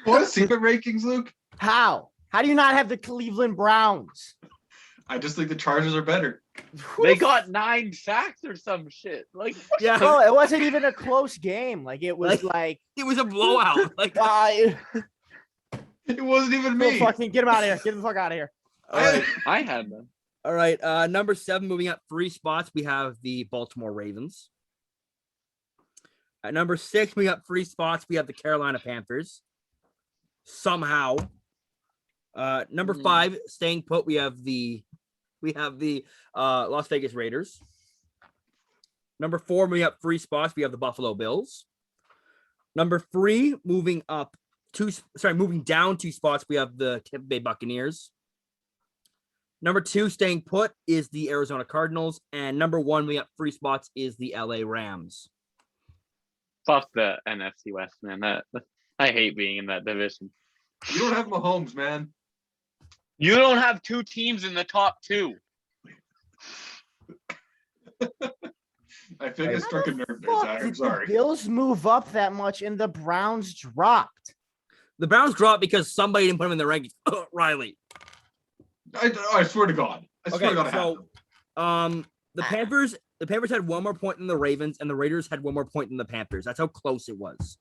What secret rankings, Luke? How? How do you not have the Cleveland Browns? I just think the Chargers are better. They got 9 sacks or some shit. Like Yeah, No, it wasn't even a close game. Like it was like it was a blowout. Like, It wasn't even no, me. fucking get him out of here. Get the fuck out of here. all right, I had them. all right. Number 7, moving up 3 spots, we have the Baltimore Ravens. At number 6, moving up 3 spots, we have the Carolina Panthers. Somehow. Number 5, staying put, we have the Las Vegas Raiders. Number 4, moving up 3 spots, we have the Buffalo Bills. Number 3, moving down 2 spots, we have the Tampa Bay Buccaneers. Number 2, staying put, is the Arizona Cardinals, and number 1, moving up 3 spots, is the LA Rams. Fuck the NFC West, man. I hate being in that division. You don't have Mahomes, man. You don't have 2 teams in the top 2. I feel like I struck a nerve there, Fuck, Zach. I'm did the sorry. Bills move up that much and the Browns dropped? The Browns dropped because somebody didn't put them in the rankings. Riley. I swear to God. I swear Okay, to God, it happened. so the Panthers had one more point than the Ravens, and the Raiders had one more point than the Panthers. That's how close it was.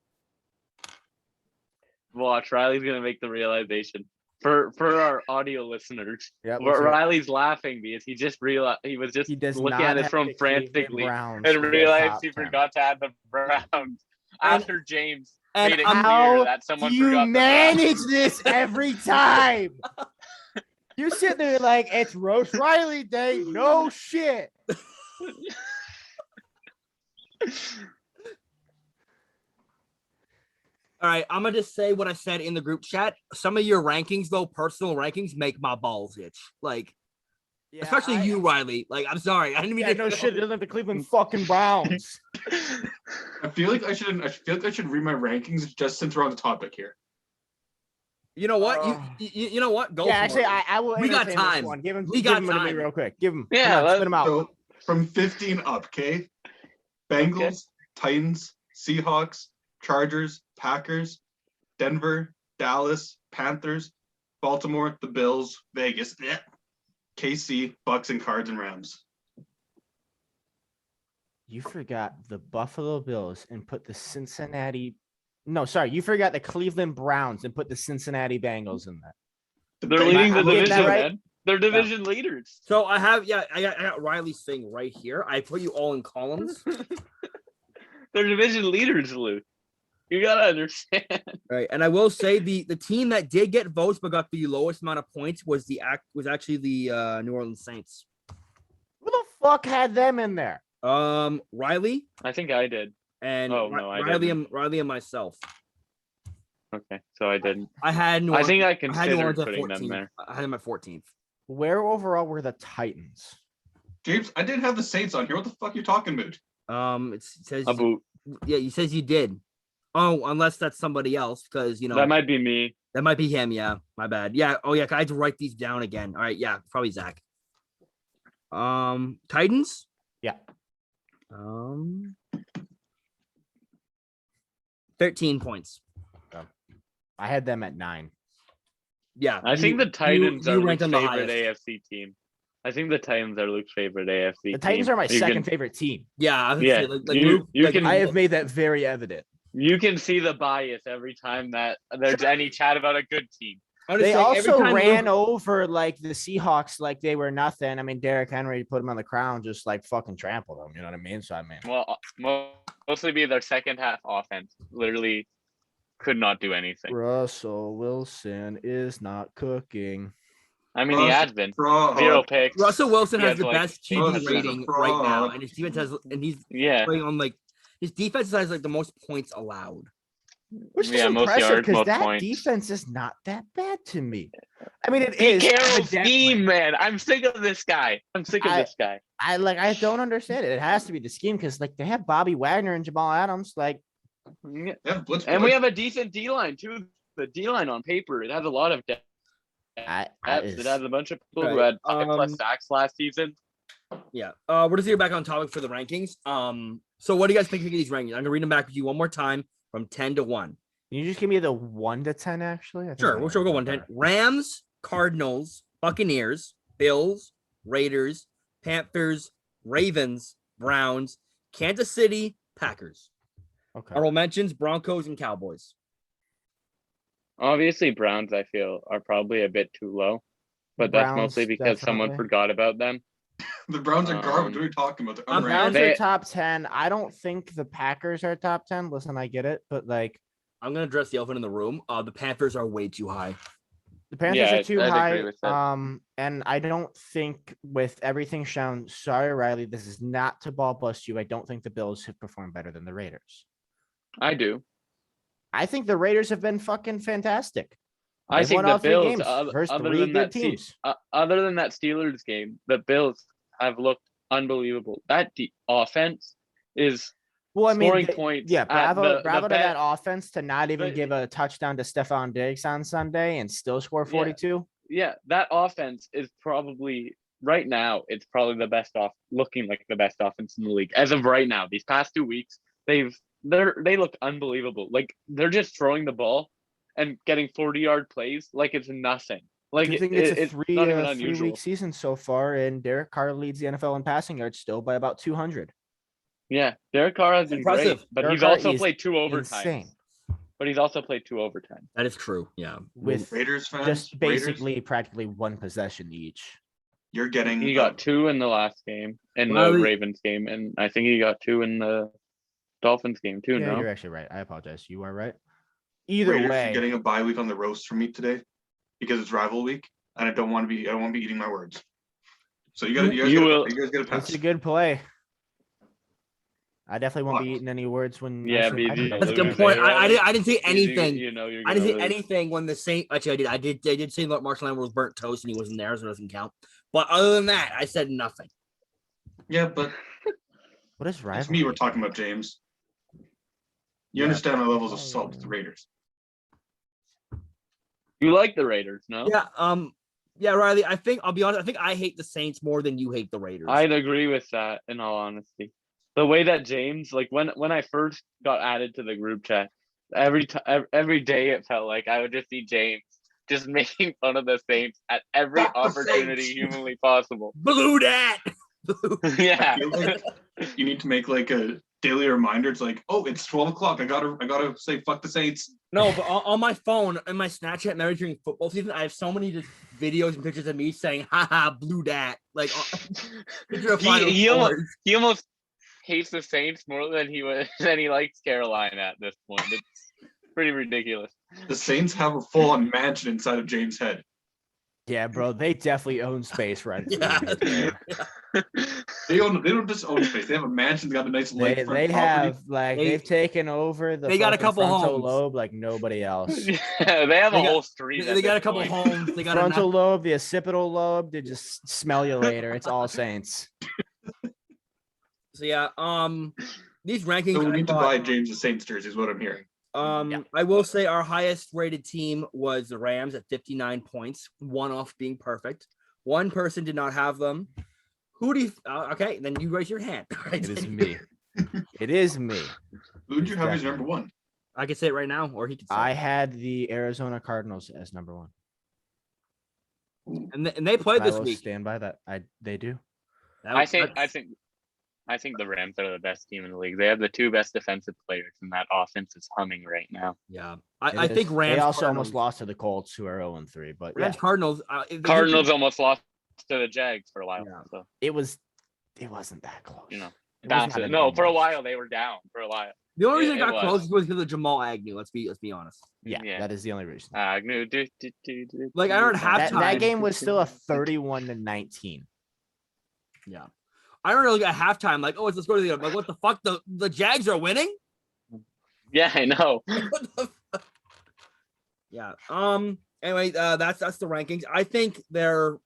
Watch, Riley's gonna make the realization. For our audio listeners, Yeah, Riley's laughing because he just realized he was just he does looking not at his have phone the Cleveland frantically Browns and in the realized top he 10. forgot to add the Browns after James And made it how clear that someone Do you forgot the manage Browns. this every time? You sit there like it's Roach Riley Day. No shit. All right, I'm gonna just say what I said in the group chat. Some of your rankings, though, personal rankings, make my balls itch. Like, especially you, Riley. Like, I'm sorry, I didn't mean Yeah, to. no shit. They're like the Cleveland fucking Browns. I feel like I should read my rankings just since we're on the topic here. You know what? You know what? Go. Yeah, for actually, it. I will. We got entertain this time. one. Give him. We give got him to me time. real quick. Give him. Yeah, Come on, let's- spit him out. So from 15 up, okay? Bengals, Titans, Seahawks, Chargers, Packers, Denver, Dallas, Panthers, Baltimore, the Bills, Vegas, KC, Bucks, and Cards and Rams. You forgot the Buffalo Bills and put the Cincinnati. No, sorry, you forgot the Cleveland Browns and put the Cincinnati Bengals in there. They're leading the I'm getting that division, right? man. They're division leaders. So I have, I got Riley's thing right here. I put you all in columns. They're division leaders, Luke. You gotta understand. Right, and I will say the team that did get votes but got the lowest amount of points was actually the New Orleans Saints. Who the fuck had them in there? Riley I think I did. and Oh, no, I Riley and myself. Okay, so I didn't. I had New I Orleans, think I I had New considered Orleans at putting them 14th. there. I had them at 14th. Where overall were the Titans? James, I didn't have the Saints on here. What the fuck are you talking about? It says Abu. yeah, he says you did. Oh, unless that's somebody else, because That might be me. that might be him. Yeah, my bad. Yeah. Oh yeah, I had to write these down again. All right. Yeah, probably Zach. Titans. Yeah. 13 points. I had them at 9. Yeah. I think the Titans are ranked Luke's them the favorite highest. AFC team. I think the Titans are Luke's favorite AFC team. The Titans are my You second can- favorite team. Yeah. I was gonna Yeah, say, like, you- Luke, you like, can- I have made that very evident. You can see the bias every time that there's any chat about a good team. I'm just They saying, every also time ran Luke- over like the Seahawks like they were nothing. I mean, Derrick Henry put them on the crown, just like fucking trampled them. You know what I mean? So I mean, Well, mostly be their second half offense. Literally could not do anything. Russell Wilson is not cooking. I mean, he has been. Fraud. 0 picks. Rasul Wilson He has the like best 8 QB touchdowns. rating right now, and his defense has, and he's Yeah. playing on like his defense has like the most points allowed. Which is Yeah, most impressive yards, because most that points. defense is not that bad to me. I mean, it Pete is. Carroll's evidently. scheme, man. I'm sick of this guy. I'm sick of this guy. I don't understand it. It has to be the scheme because like they have Bobby Wagner and Jamal Adams. Like Yeah. Yeah, blitz And we push. have a decent D line too. The D line on paper, it has a lot of depth. It has a bunch of people who Right. had 5+ sacks last season. Yeah. We're just here back on topic for the rankings. So what do you guys think of these rankings? I'm gonna read them back to you one more time from 10 to 1. Can you just give me the 1 to 10 actually? I think Sure, I we'll go like 1 that 10. better. Rams, Cardinals, Buccaneers, Bills, Raiders, Panthers, Ravens, Browns, Kansas City, Packers. Okay. Honorable mentions: Broncos and Cowboys. Obviously, Browns, I feel, are probably a bit too low, but that's Browns, mostly because someone definitely. forgot about them. The Browns are garbage. What are you talking about? They're Browns underrated. are They- top 10. I don't think the Packers are top 10. Listen, I get it, but like I'm gonna address the elephant in the room. The Panthers are way too high. the Panthers Yeah, are too I'd high. agree with that. And I don't think with everything shown, sorry, Riley, this is not to ball bust you. I don't think the Bills have performed better than the Raiders. I do. I think the Raiders have been fucking fantastic. I They've think won the all 3 Bills, games versus other 3 than good that, teams. other than that Steelers game, the Bills have looked unbelievable. That offense is Well, I mean, scoring points. yeah, at bravo the to that offense to not even the- give a touchdown to Stephon Diggs on Sunday and still score 42. Yeah, that offense is probably right now, it's probably looking like the best offense in the league as of right now. These past 2 weeks, they look unbelievable. Like they're just throwing the ball and getting 40-yard plays like it's nothing. Like I think it's a it's not even 3 unusual. week season so far, and Derek Carr leads the NFL in passing yards still by about 200. Yeah, Derek Carr has been Impressive. great, but Derek he's Carr also is played 2 overtimes. Insane. But he's also played 2 overtimes. That is true. Yeah. With Raiders fans, just basically Raiders, practically one possession each. you're getting. He got 2 in the last game, in Well, the Ravens game, and I think he got 2 in the Dolphins game too. Yeah, No, you're actually right. I apologize. You are right. Either Raiders, way, you're getting a bye week on the roast from me today because it's rival week, and I don't want to be. I won't be eating my words. So you guys get a pass. it's a good play. I definitely won't be Fuck. eating any words when. Yeah, I say my BG. pick. That's a good Losing, point. right? I didn't say anything. You know, you're I gonna didn't say lose. anything when the Saint. Actually, I did say that Marshall Lamb was burnt toast and he wasn't there, so it doesn't count. But other than that, I said nothing. Yeah, but What is it's rivalry? me we're talking about, James. You Yeah. understand my levels of salt with the Raiders. You like the Raiders, no? Yeah, Riley. I think I'll be honest. I think I hate the Saints more than you hate the Raiders. I'd agree with that. In all honesty, the way that James, like when I first got added to the group chat, every day it felt like I would just see James just making fun of the Saints at every Fuck the opportunity Saints. humanly possible. Blew that. Yeah. I feel like you need to make like a daily reminder. It's like, oh, it's 12 o'clock. I gotta say fuck the Saints. No, but on my phone, in my Snapchat memory during football season, I have so many just videos and pictures of me saying, haha, blew that. Like, picture of final he scores. almost hates the Saints more than he likes Carolina at this point. It's pretty ridiculous. The Saints have a full-on mansion inside of James' head. Yeah, bro, they definitely own space right Yeah. They don't just own space. They have a mansion. They got a nice They lakefront they property. have like They- they've taken over the they got a fucking couple frontal homes. lobe like nobody else. Yeah, they have They a got- whole street. They got a couple homes. They got Frontal enough. lobe, the occipital lobe, they just smell you later. It's all Saints. So yeah, these rankings. So we I need to thought- buy James a Saints jersey. Is what I'm hearing. Yeah. I will say our highest rated team was the Rams at 59 points, one off being perfect. One person did not have them. Who do you? Okay, then you raise your hand. It is me. It is me. Who would you have as Definitely. number one? I can say it right now, or he can say. I it. had the Arizona Cardinals as number one. And they played I this will week. stand by that. They do. That- I think the Rams are the best team in the league. They have the 2 best defensive players, and that offense is humming right now. Yeah, It I think is. Rams. They also Cardinals, almost lost to the Colts, who are 0-3. But yeah, Rams Cardinals. If they Cardinals did- almost lost to the Jags for a while. Yeah. So it wasn't that close. you know, It was that's not it. an No, for a almost. while they were down for a while. The only reason It it got was. close was because of Jamal Agnew. Let's be honest. Yeah, Yeah. that is the only reason. Agnew, Like, I heard That halftime. game was still a 31-19. Yeah, I don't really at halftime. Like, oh, let's go to the. Like, what the fuck? The Jags are winning. Yeah, I know. What the fuck? Yeah. Anyway, that's the rankings. I think they're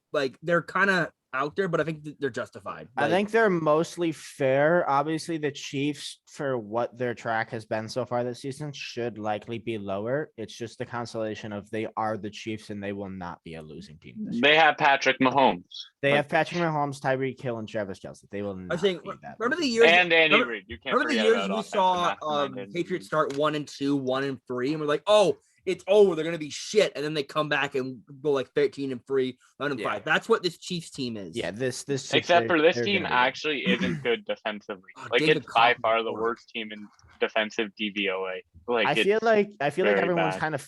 kind of out there, but I think they're justified. I Like, think they're mostly fair. Obviously, the Chiefs, for what their track has been so far this season, should likely be lower. It's just the consolation of they are the Chiefs and they will not be a losing team this year. They have Patrick Mahomes They have Patrick Mahomes, Tyreek Hill, and Travis Kelce. They will I not think. be that. Remember the losing years? and Andy remember- Reid. You can't Remember the forget years about we offensive saw mastermind Andy Patriots Reid. start 1-2, 1-3, and we're like, oh, it's over. They're gonna be shit, and then they come back and go like 13-3, 11-5. Yeah. That's what this Chiefs team is. Yeah, this Except for this they're team gonna be good. actually isn't good defensively. Oh, Like David it's by Cobb far the worked. worst team in defensive DVOA. Like I it's- feel like very everyone's bad. kind of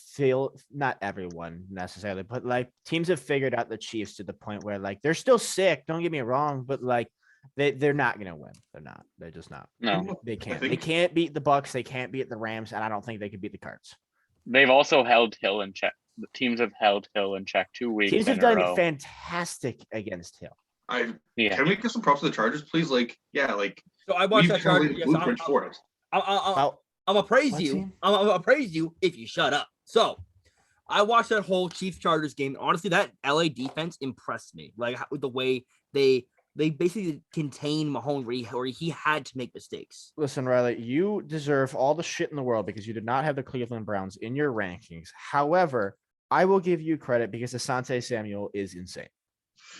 not everyone necessarily, but like teams have figured out the Chiefs to the point where like they're still sick. Don't get me wrong, but like they're not gonna win. They're not. They're just not. no. They can't. think- They can't beat the Bucks. They can't beat the Rams, and I don't think they could beat the Cards. They've also held Hill in check. The teams have held Hill in check 2 weeks. Teams have in a done row. fantastic against Hill. Yeah. Can we get some props to the Chargers, please? Like, yeah, like So I watched we've that Chargers. shown Yes, blueprint for it. Well, I'm gonna praise What you. team? I'm gonna praise you if you shut up. So I watched that whole Chiefs Chargers game. Honestly, that LA defense impressed me. Like the way they basically contained Mahomes where he had to make mistakes. listen, Riley, you deserve all the shit in the world because you did not have the Cleveland Browns in your rankings. However, I will give you credit because Asante Samuel is insane.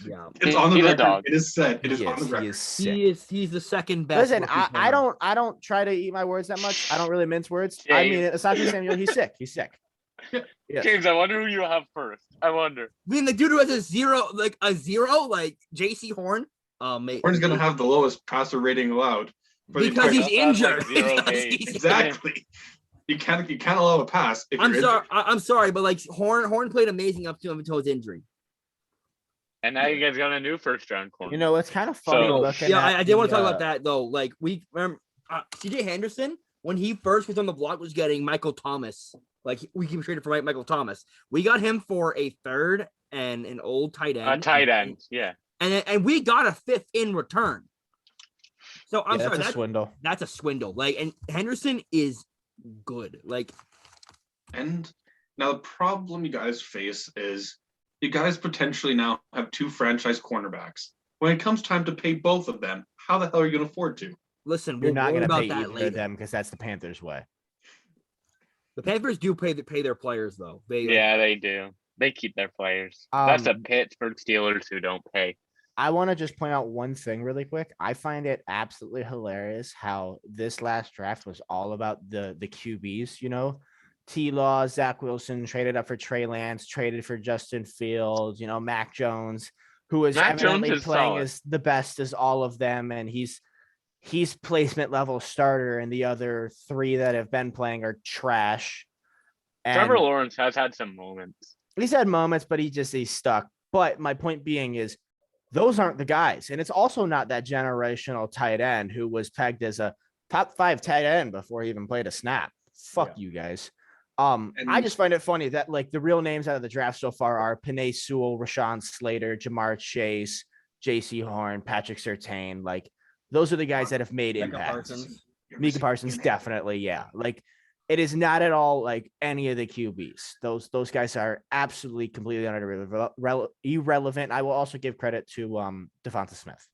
Yeah. It's on the He's a record. dog. It is said. It is He on the is. He record. is sick. He's the second best. Listen, rookie I corner. don't try to eat my words that much. I don't really mince words. I mean, aside from Samuel, he's sick. He's sick. Yes. James, I wonder who you have first. I wonder. I mean, the dude who has a zero, like J.C. Horn. Horn's gonna have the lowest passer rating allowed for the because entire- he's That's like injured. 0 Because days. he's- exactly. You can't allow a pass if I'm you're sorry. injured. I'm sorry, but like Horn played amazing up to him until his injury. And now you guys got a new first round corner. You know, it's kind of funny So- looking Yeah, at I did want to the, talk about that though. Like we remember CJ Henderson when he first was on the block was getting Michael Thomas. Like we keep traded for Michael Thomas. We got him for a third and an old tight end. A tight end, yeah. And we got a fifth in return. So I'm yeah, sorry, that's a swindle. that's a swindle. Like, and Henderson is good. Like, And now the problem you guys face is you guys potentially now have two franchise cornerbacks. When it comes time to pay both of them, how the hell are you going to afford to? listen, You're not going going to to pay that either later. of them because that's the Panthers' way. The Panthers do pay their players though. Yeah, they do. They keep their players. That's a Um, Pittsburgh Steelers who don't pay. I want to just point out one thing really quick. I find it absolutely hilarious how this last draft was all about the QBs, you know. T-Law, Zach Wilson traded up for Trey Lance, traded for Justin Fields, you know, Mac Jones, who is Mac Jones evidently is playing solid. as the best as all of them, and he's placement level starter, and the other three that have been playing are trash. And Trevor Lawrence has had some moments. he's had moments, but he's stuck. But my point being is those aren't the guys. And it's also not that generational tight end who was pegged as a top 5 tight end before he even played a snap. Fuck you guys. I just find it funny that like the real names out of the draft so far are Penei Sewell, Rashawn Slater, Jamar Chase, J.C. Horn, Patrick Surtain. Like those are the guys that have made Micah impacts. Parsons. Micah Parsons, definitely, yeah. Like it is not at all like any of the QBs. Those guys are absolutely completely irrelevant. I will also give credit to Devonta Smith.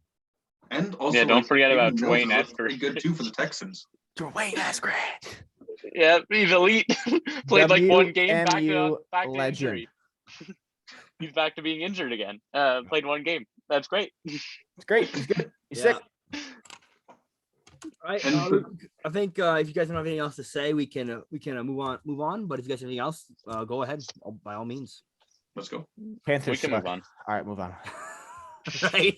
And also, Yeah, don't forget about Dwayne Dwayne Mills is Eskridge. pretty good too for the Texans. Dwayne Eskridge. Yeah, he's elite. Played like one game back WMU to legend. injury. He's back to being injured again. Played one game. That's great. It's great. He's good. He's Yeah. sick. All right. And- I think if you guys don't have anything else to say, we can move on. But if you guys have anything else, go ahead by all means. Let's go. Panthers We can suck. move on. All right, move on. Right.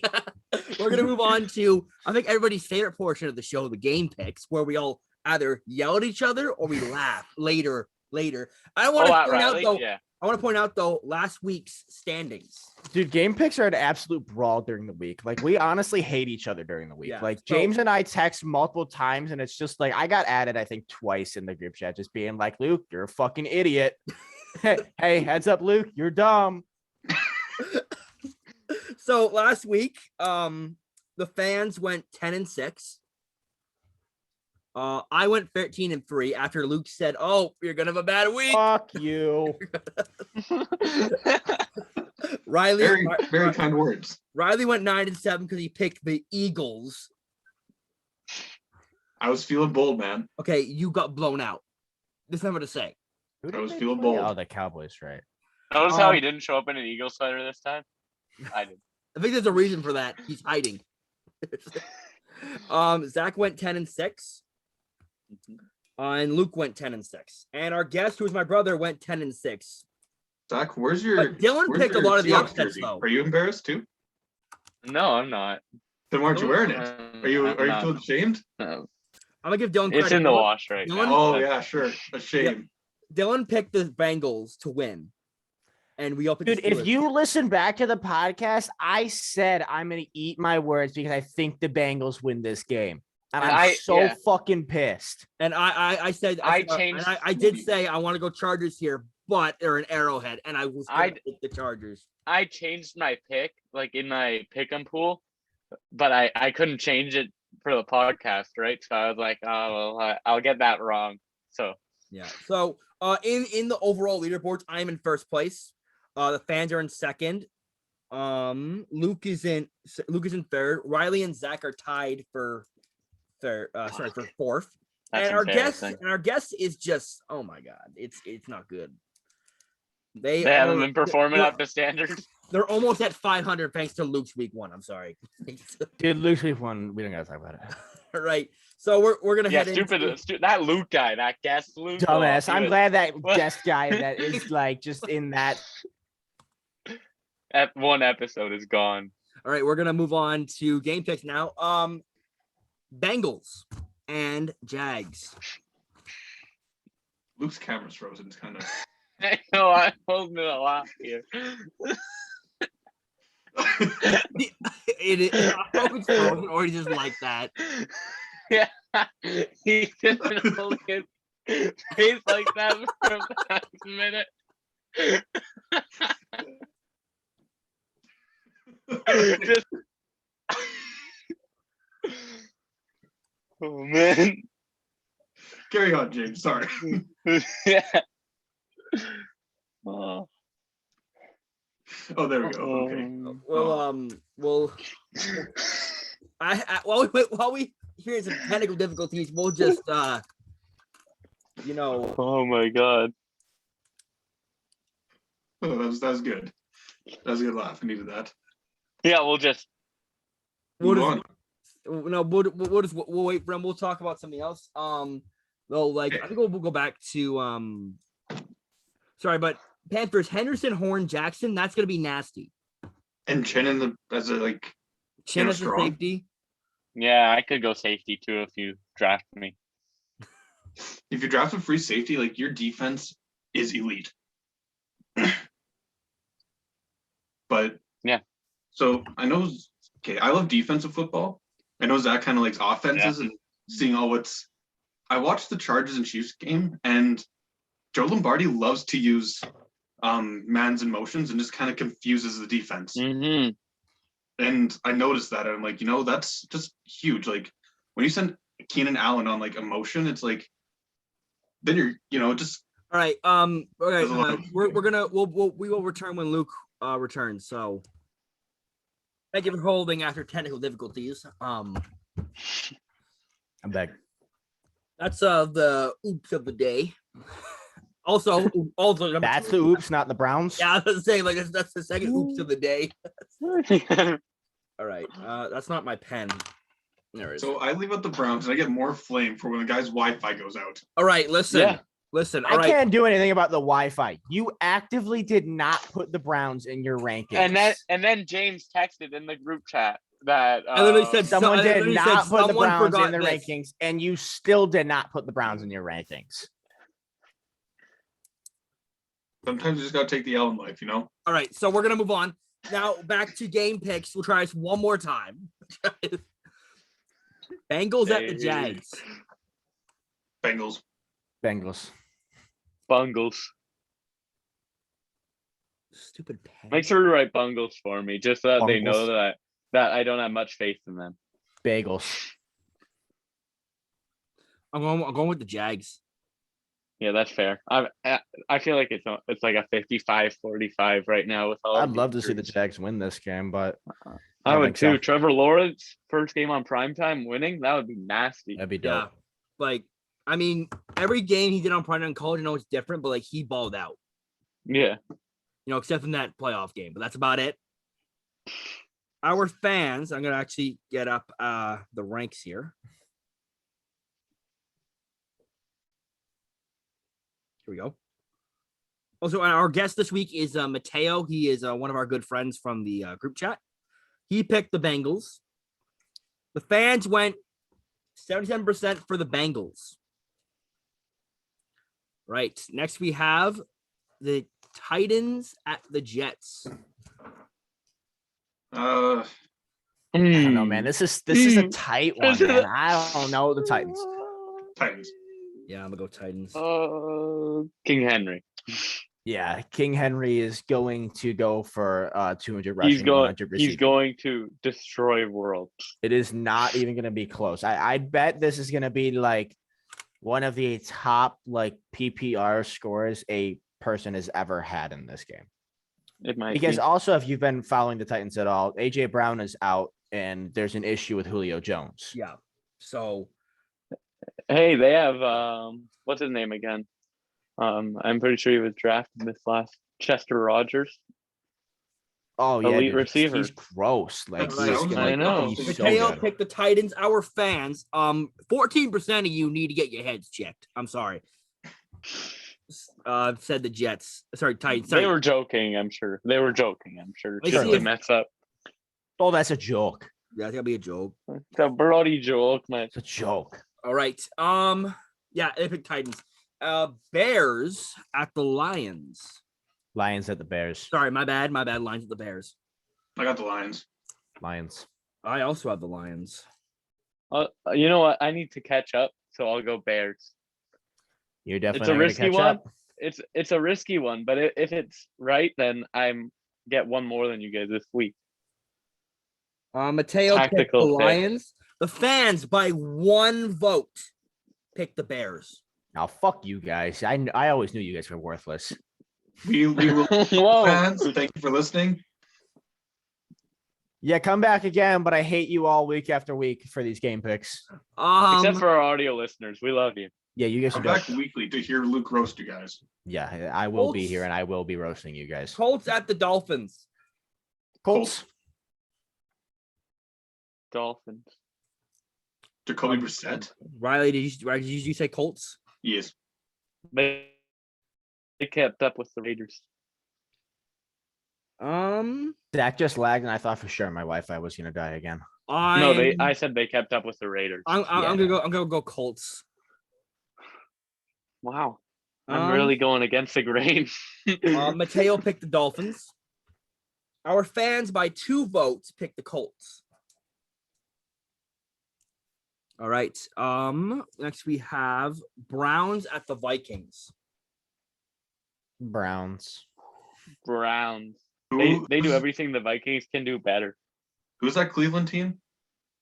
We're gonna move on to I think everybody's favorite portion of the show, the game picks, where we all either yell at each other or we laugh later. I want to point out though. Yeah. I want to point out though last week's standings. Dude, game picks are an absolute brawl during the week. Like we honestly hate each other during the week. Yeah, Like so- James and I text multiple times, and it's just like I got added, I think, twice in the group chat, just being like, Luke, you're a fucking idiot. Hey, heads up, Luke, you're dumb. So last week, the fans went 10-6. I went 13-3 after Luke said, "Oh, you're gonna have a bad week." Fuck you. Riley, Very kind words. Riley went 9-7 because he picked the Eagles. I was feeling bold, man. Okay, you got blown out. There's nothing to say. Who I was they feeling play? bold. Oh, the Cowboys, right? Notice how he didn't show up in an Eagles sweater this time? I did. I think there's a reason for that. He's hiding. Zach went 10-6. And Luke went 10-6. And our guest, who was my brother, went 10-6. Zach, where's your? But Dylan where's picked a your lot of the Seahawks upsets, jersey? though. Are you embarrassed too? No, I'm not. Then why aren't you wearing it? Are you I'm not. feeling ashamed? No. I'm gonna give Dylan credit. It's in the wash right Dylan- now. Oh yeah, sure. A shame. Dylan picked the Bengals to win. And we all picked Dude, the if Steelers. you listen back to the podcast, I said I'm going to eat my words because I think the Bengals win this game. And I'm so fucking pissed. And I said I said, changed- and I did say I want to go Chargers here, but they're an Arrowhead, and I was gonna pick the Chargers. I changed my pick, like in my pick'em pool, but I couldn't change it for the podcast, right? So I was like, oh, well, I'll get that wrong. So Yeah. So in the overall leaderboards, I'm in first place. The fans are in second. Luke is in third. Riley and Zach are tied for third. For fourth. that's And embarrassing. our guest is just, oh my god, it's not good. They They haven't are- been performing they're- up to standard. They're almost at 500 thanks to Luke's week 1. I'm sorry. Dude, Luke's week 1. We don't gotta talk about it. All right. So we're gonna Yeah, head into that Luke guy, that guest Luke. Dumbass. Oh, I'm was- glad that guest guy that is like just in that. that one episode is gone. All right, we're gonna move on to game picks now. Bengals and Jags. Luke's camera's frozen. It's kind of. I know, I'm holding it a lot here. It always frozen or he just like that. Yeah, he just been holding his face like that for the past minute. Just... Oh man. Carry on, James. Sorry. Yeah. Oh. Oh, there we go. Okay. Well, while we hear some technical difficulties, we'll just Oh my god. Oh, that was good. That was a good laugh. I needed that. Yeah, we'll just We'll Move just- on. no, we'll wait for him. We'll talk about something else. Well, like I think we'll go back to sorry, but Panthers, Henderson, Horn, Jackson. That's gonna be nasty. And Chin as a like. Chin as a strong. safety. yeah, I could go safety too if you draft me. If you draft a free safety, like your defense is elite. But yeah. So I know. Okay, I love defensive football. I know Zach kind of likes offenses and seeing all what's. I watched the Chargers and Chiefs game, and Joe Lombardi loves to use mans and motions and just kind of confuses the defense. Mm-hmm. And I noticed that, and I'm like, that's just huge. Like when you send Keenan Allen on like a motion, it's like then you're just All right. Okay. There's a lot of- We will return when Luke returns. So thank you for holding after technical difficulties. I'm back. That's the oops of the day. Also number That's two. the oops, not the Browns. Yeah, I was saying like that's the second oops of the day. All right. That's not my pen. There it is. so I leave out the Browns and I get more flame for when the guy's Wi-Fi goes out. All right, listen. Yeah. Listen. All I right. can't do anything about the Wi-Fi. You actively did not put the Browns in your rankings. and then James texted in the group chat that I literally said someone I did literally not said put the someone Browns in forgot their this. rankings, and you still did not put the Browns in your rankings. Sometimes you just gotta take the L in life, All right, so we're gonna move on now. Back to game picks. We'll try this one more time. Bengals at the Jags. Bengals. Bengals. Bungles. Stupid pen. Make sure to write Bungles for me, just so that they know Bungles. that I don't have much faith in them. Bagels. I'm going with the Jags. Yeah, that's fair. I feel like it's like a 55-45 right now with all. I'd of love these to see the groups. Jags win this game, but I don't would think too. so. Trevor Lawrence first game on primetime winning, that would be nasty. that'd be Yeah, dope. like I mean, every game he did on Prime in college, it's different, but like he balled out. Yeah. Except in that playoff game, but that's about it. Our fans, I'm gonna actually get up the ranks here. Here we go. Also, our guest this week is Mateo. He is one of our good friends from the group chat. He picked the Bengals. The fans went 77% for the Bengals. Right. Next, we have the Titans at the Jets. Uh, I don't know, man. This is a tight one, man. I don't know the Titans. Titans. Yeah, I'm gonna go Titans. King Henry. Yeah, King Henry is going to go for 200 rushing. He's going. 100 receiving. He's going to destroy worlds. It is not even going to be close. I bet this is going to be like one of the top like PPR scores a person has ever had in this game. It might Because be. also, if you've been following the Titans at all, AJ Brown is out, and there's an issue with Julio Jones. Yeah. So Hey, they have what's his name again? I'm pretty sure he was drafted this last Chester Rogers. Oh yeah, elite dude. receiver. He's gross. Like That he's, sounds I know. he's so Mateo good. picked the Titans. Our fans, 14% of you need to get your heads checked. I'm sorry. Said the Jets. Sorry, Titans. Sorry. They were joking, I'm sure. They were joking, I'm sure. Let's Just see to if- mess up. Oh, that's a joke. Yeah, that's gonna be a joke. It's a bloody joke, man. It's a joke. All right. Yeah, they picked Titans. Bears at the Lions. Lions at the Bears. Sorry, my bad. My bad. Lions at the Bears. I got the Lions. Lions. I also have the Lions. You know what? I need to catch up, so I'll go Bears. You're definitely It's a not gonna risky catch one. up. It's a risky one, but if it's right, then I'm get one more than you guys this week. Mateo picked the Tactical pick. Lions. The fans, by one vote, picked the Bears. Now fuck you guys. I always knew you guys were worthless. We will Whoa. fans. Thank you for listening. Yeah, come back again, but I hate you all week after week for these game picks. Except for our audio listeners, we love you. Yeah, you guys I'm should. back weekly to hear Luke roast you guys. Yeah, I will be Colts. here and I will be roasting you guys. Colts at the Dolphins. Colts. Dolphins. Jacoby Brissett. Riley, did you say Colts? Yes. They kept up with the Raiders. Dak just lagged, and I thought for sure my Wi-Fi was gonna die again. I said they kept up with the Raiders. I'm gonna go Colts. Wow. I'm really going against the grain. Mateo picked the Dolphins. Our fans, by 2 votes, picked the Colts. All right. Next we have Browns at the Vikings. Browns. Browns. Who- They do everything the Vikings can do better. Who's that Cleveland team?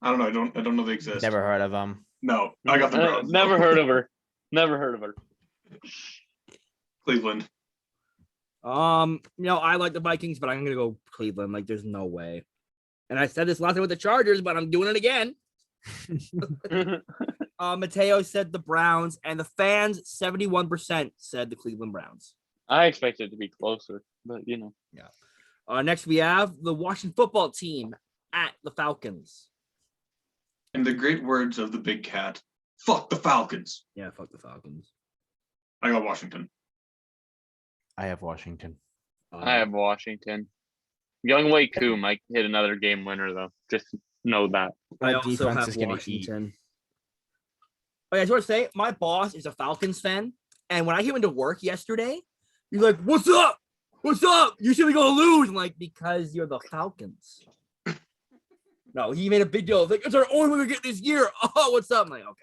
I don't know. I don't know they exist. Never heard of them. No, I got the Browns. Never heard of her. Never heard of her. Cleveland. I like the Vikings, but I'm gonna go Cleveland. Like, there's no way. And I said this last time with the Chargers, but I'm doing it again. Mateo said the Browns, and the fans 71% said the Cleveland Browns. I expected it to be closer, but you know. Next we have the Washington football team at the Falcons. In the great words of the big cat, fuck the Falcons. Yeah, fuck the Falcons. I got Washington. I have Washington. I have Washington. Young Wei Koo might hit another game winner though. Just know that. I That also defense have is gonna eat. Washington. Oh, yeah, I just want to say, my boss is a Falcons fan, and when I came into work yesterday, he's like, "What's up? What's up? You should be gonna lose." I'm like, "Because you're the Falcons." No, he made a big deal. Like, it's our only way we get this year. Oh, what's up? I'm like, okay.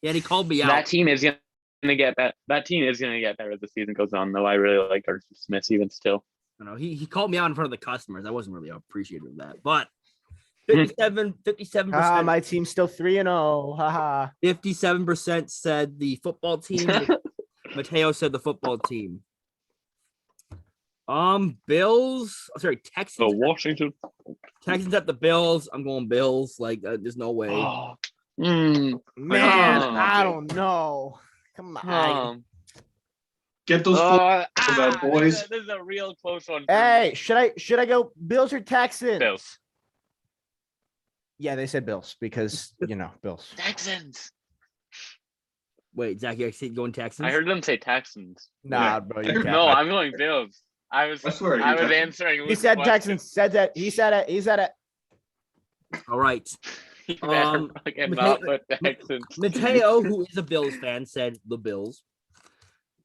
Yeah, and he called me out. That team is gonna get better. That team is gonna get better as the season goes on, though. I really like Arthur Smith even still. I know he called me out in front of the customers. I wasn't really appreciative of that, but 57%. My team's still 3-0. Haha. 57% said the football team. Mateo said the football team. Bills. Sorry, Texans. So Washington. Texans at the Bills. I'm going Bills. Like, there's no way. Oh, Man, I don't know. Come on. Get those bad boys. This is a real close one. Hey, should I go Bills or Texans? Bills. Yeah, they said Bills because Bills. Texans. Wait, Zach, you actually going Texans? I heard them say Texans. Nah, bro. You can't. No, I'm going Bills. I was swear I you was Texans. answering. He Luke's said question. Texans. Said that. He said it. He said it. All right. You better fucking not put Texans. Mateo, who is a Bills fan, said the Bills.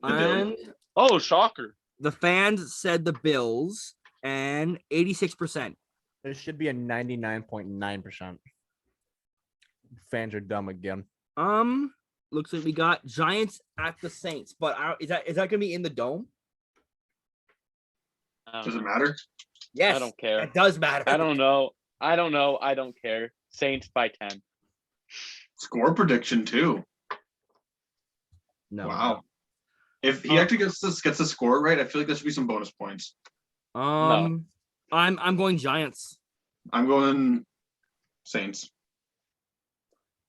And Oh, shocker. the fans said the Bills, and 86%. There should be a 99.9%. Fans are dumb again. Looks like we got Giants at the Saints, but is that gonna be in the dome? Does it matter? Yes, I don't care. It does matter. I don't know. I don't care. Saints by 10. Score prediction too. No. Wow. If he actually gets the score right, I feel like there should be some bonus points. I'm going Giants. I'm going Saints.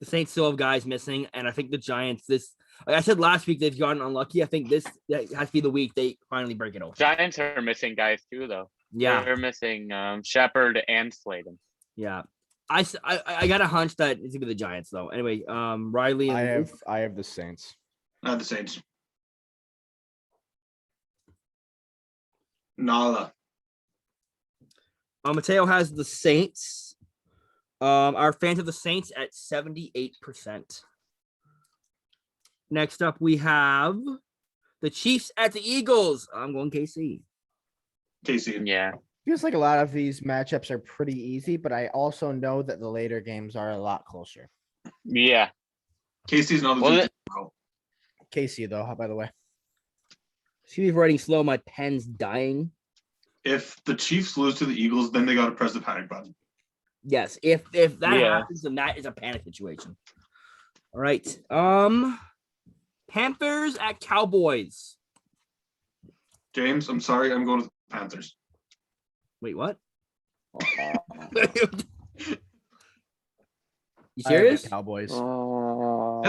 The Saints still have guys missing, and I think the Giants. Like I said last week, they've gotten unlucky. I think this has to be the week they finally break it open. Giants are missing guys too, though. Yeah, They're missing Shepard and Slayton. yeah. I got a hunch that it's gonna be the Giants though. Anyway, Riley and Luke. I have the Saints. Not the Saints. Nala. Mateo has the Saints. Our fans have the Saints at 78%. Next up, we have the Chiefs at the Eagles. I'm going KC. KC. Yeah. Feels like a lot of these matchups are pretty easy, but I also know that the later games are a lot closer. Yeah. KC's another Well, team. KC though, by the way. She's writing slow. My pen's dying. If the Chiefs lose to the Eagles, then they got to press the panic button. Yes, if that Yeah. happens, then that is a panic situation. All right. Panthers at Cowboys. James, I'm sorry, I'm going with the Panthers. Wait, what? You I have serious? the Cowboys. Yeah,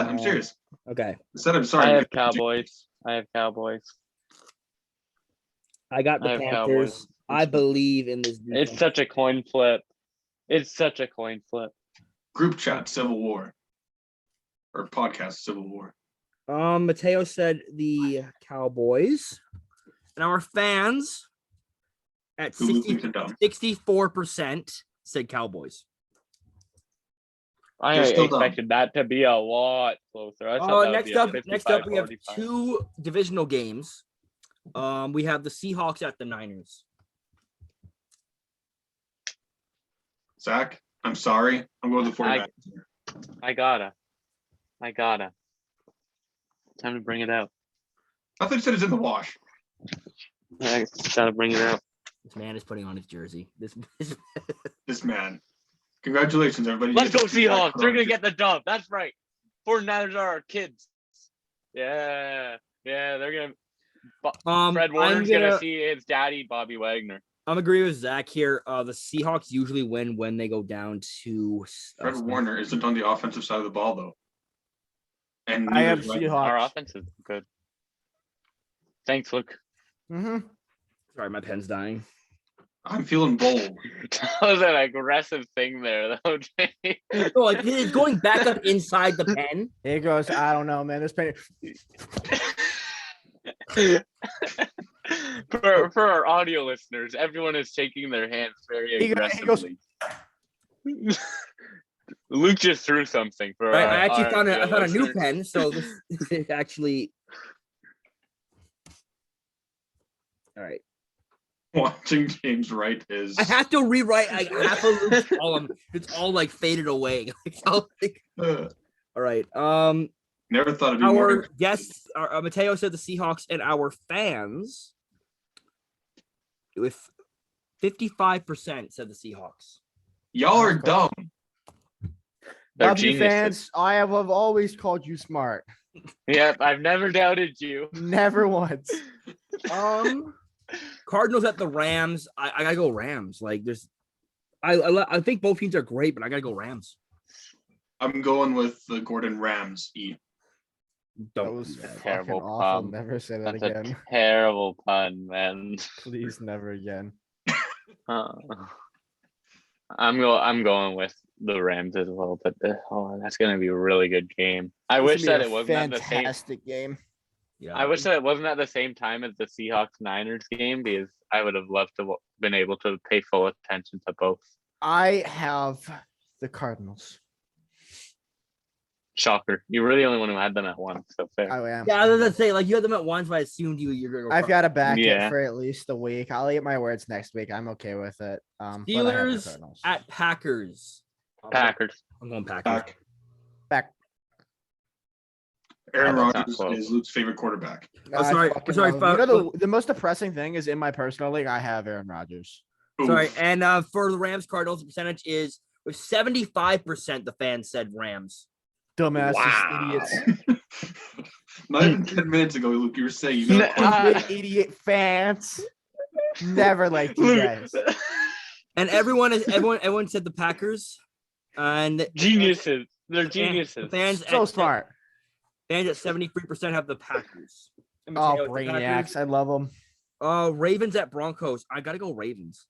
I'm serious. Okay. I said I'm sorry. I have Cowboys. I have Cowboys. I got the I have Panthers. Cowboys. I believe in this defense. It's such a coin flip. It's such a coin flip. Group chat, Civil War. Or podcast, Civil War. Mateo said the Cowboys. And our fans at Who thinks they're dumb? 64% said Cowboys. I They're still dumb. expected that to be a lot closer. I thought that would be Next up, we have 55-45. two divisional games. We have the Seahawks at the Niners. Zach, I'm sorry. I'm going with the 49ers. I gotta. Time to bring it out. I thought you said it's in the wash. I gotta bring it out. This man is putting on his jersey. This man. Congratulations, everybody. Let's go Seahawks. They're gonna get the dub. That's right. 49ers are our kids. Yeah. They're gonna. Fred Warner's gonna see his daddy, Bobby Wagner. I'm agreeing with Zach here. The Seahawks usually win when they go down to. Fred Warner isn't on the offensive side of the ball, though. And I have neither is Seahawks. Our offense is good. Thanks, Luke. Mm-hmm. Sorry, my pen's dying. I'm feeling bold. That was an aggressive thing there, though. Jay. No, like it's going back up inside the pen. Here goes. I don't know, man. This pen. For our audio listeners, everyone is shaking their hands very He goes- aggressively. Luke just threw something for. Right, I actually our found I found a new listeners. pen, so this is actually. All right. Watching James write his. I have to rewrite half of Luke's column. It's all like faded away. All right. Never thought it'd be more. Our guests, Mateo said the Seahawks, and our fans, with 55% said the Seahawks. Y'all are dumb. They're Love you, geniuses. fans. I have always called you smart. Yep, I've never doubted you. Never once. Cardinals at the Rams. I gotta go Rams. Like there's, I think both teams are great, but I gotta go Rams. I'm going with the Gordon Rams. E. That Don't was do that. fucking Terrible awful. pun. Never say that That's again. a terrible pun, man. Please, never again. I'm going with the Rams as well, but that's gonna be a really good game. I This wish would be that a it wasn't at the same. fantastic game. Yeah. I wish that it wasn't at the same time as the Seahawks Niners game because I would have loved to been able to pay full attention to both. I have the Cardinals. Shocker! You were the only one who had them at once, so fair. I am. Yeah, I was gonna say like you had them at once, but I assumed you're gonna go. I've got to back Yeah. it for at least a week. I'll eat my words next week. I'm okay with it. But I have the Steelers Cardinals. at Packers. Packers. I'm going Packers. Back. Back. Aaron That's not Rodgers close. is Luke's favorite quarterback. Oh, sorry, I fucking sorry, love him. You know fuck. the most depressing thing is in my personal league, I have Aaron Rodgers. Sorry, Oof. and for the Rams Cardinals, the percentage is with 75% the fans said Rams. Dumbass Wow. idiots. Not even 10 minutes ago, Luke, you were saying you got Stupid idiot fans. Never liked you guys. And everyone said the Packers. And Geniuses. They're the geniuses. fans So at, smart. Fans at 73% have the Packers. And Oh, Mateo, the brainiacs. Packers. I love them. Ravens at Broncos. I gotta go Ravens.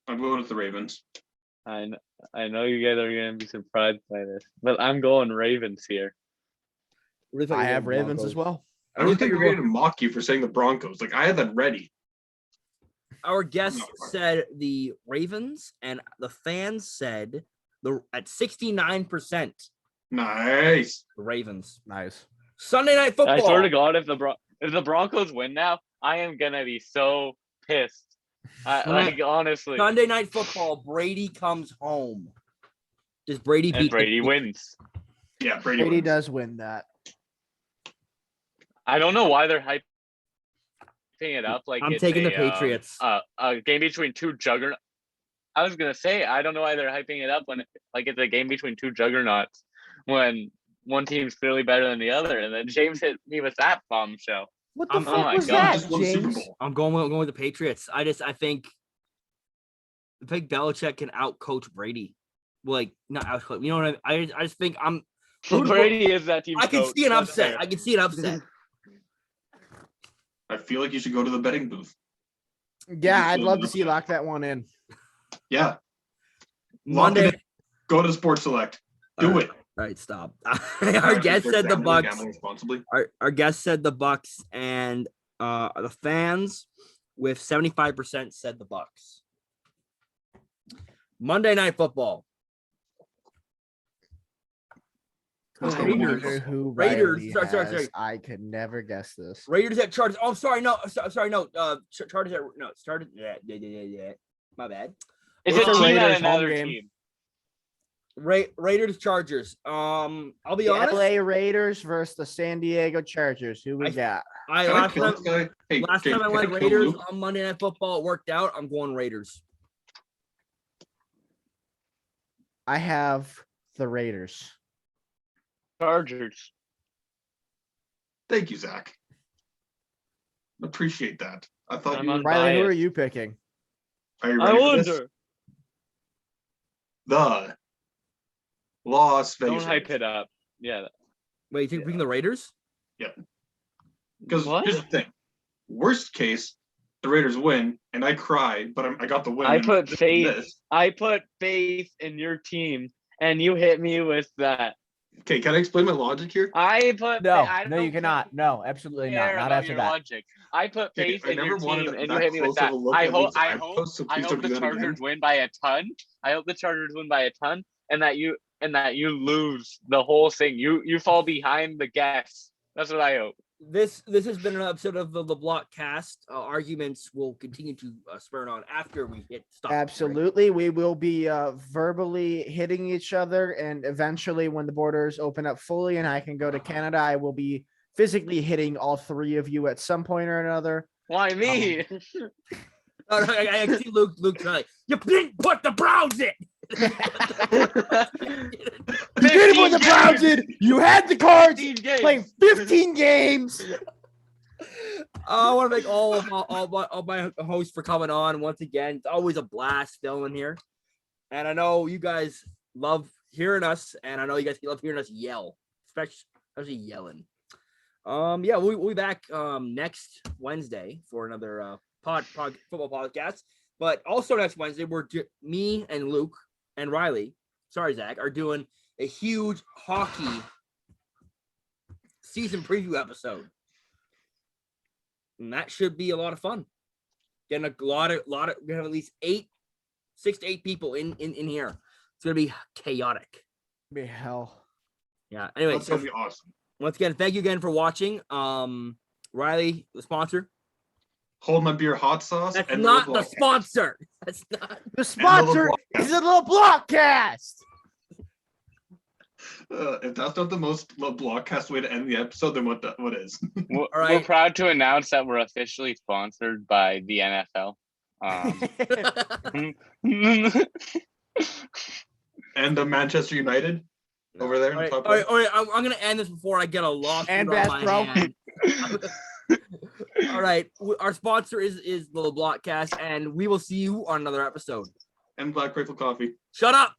I'm going with the Ravens. I know you guys are gonna be surprised by this, but I'm going Ravens here. Really thought I you were have going Ravens as Broncos. well. I don't think we're ready to mock you for saying the Broncos. Like I had that ready. Our guest said the Ravens, and the fans said at 69%. Nice. The Ravens. Nice. Sunday Night Football. I swear to God, if the Broncos win now, I am gonna be so pissed. Like honestly, Sunday Night Football. Brady comes home. Does Brady and beat Brady wins. Yeah, Brady Brady wins. does win that. I don't know why they're hyping it up like I'm it's taking the Patriots. A game between two juggernauts. I was gonna say I don't know why they're hyping it up when like it's a game between two juggernauts when one team's clearly better than the other, and then James hit me with that bombshell. What the Oh fuck my was God. that, Just won the Super James? Bowl. I'm going with the Patriots. I think Belichick can outcoach Brady. Like not outcoach. You know what I mean? I just think I'm. Brady is that team. I can see an upset. I can see an upset. I feel like you should go to the betting booth. Yeah, I'd love to see you lock that one in. Yeah. Monday. Lock it in. Go to Sports Select. Do it. All right, stop. Our guest said the Bucks. Gambling responsibly. Our guest said the Bucks, and the fans with 75% said the Bucks. Monday Night Football. Let's go Raiders. Warriors. Who Raiders. Riley Sorry. has. I could never guess this. Raiders at Chargers. Oh, sorry, no. Chargers at started. Yeah. My bad. It's It's a a team at Raiders home another game. team. Raiders Chargers. I'll be The honest. LA Raiders versus the San Diego Chargers. Who we I- got? Last Can I time, kill this guy? Hey, last Jake, time I can went kill Raiders Luke? on Monday Night Football. It worked out. I'm going Raiders. I have the Raiders. Chargers. Thank you, Zach. Appreciate that. I thought I'm you were. on- Riley, who are biased. you picking? Are you I ready for this? wonder. The Las Vegas. Don't hype it up. Yeah. Wait, you think picking the Raiders? Because What? here's the thing. Worst case, the Raiders win, and I cry, but I got the win. I and put this- faith. this. I put faith in your team, and you hit me with that. Okay, can I explain my logic here? I put No, I no, you don't cannot. No, absolutely not. care Not about after your that. logic. I put Okay, faith I in never your wanted team, and that you hit me with close of that. a look I at hope. Luke's I eyebrows, hope. so I please hope don't the do that again. Chargers win by a ton. I hope the Chargers win by a ton, and that you lose the whole thing. You fall behind the guests. That's what I hope. This has been an episode of the Leblockcast. Arguments will continue to spurn on after we hit stop. Absolutely. We will be verbally hitting each other. And eventually, when the borders open up fully and I can go to Canada, I will be physically hitting all three of you at some point or another. Why me? Oh, no, I see Luke trying. You didn't put the Browns in. You did it when the Browns did. You had the Cards 15 games. playing 15 games. I want to thank all my hosts for coming on once again. It's always a blast filming here, and I know you guys love hearing us, and I know you guys love hearing us yell, especially yelling. Yeah, we'll be back next Wednesday for another football podcast. But also next Wednesday, me and Luke and Riley, sorry Zach, are doing a huge hockey season preview episode. And that should be a lot of fun. Getting a lot of we have at least 6 to 8 people in here. It's gonna be chaotic. Be hell. Yeah. Anyway, That's gonna be awesome. once again, thank you again for watching. Riley, the sponsor. Hold my beer, hot sauce. That's and not the Leblock. sponsor. That's not. The sponsor is a Leblockcast. If that's not the most Leblockcast way to end the episode, then what is? We're right. proud to announce that we're officially sponsored by the NFL. And Manchester United over there in the top All right. right. I'm gonna end this before I get a lawsuit And on Bass my Pro. hand. All right. Our sponsor is the Leblockcast, and we will see you on another episode. And Black Rifle Coffee. Shut up.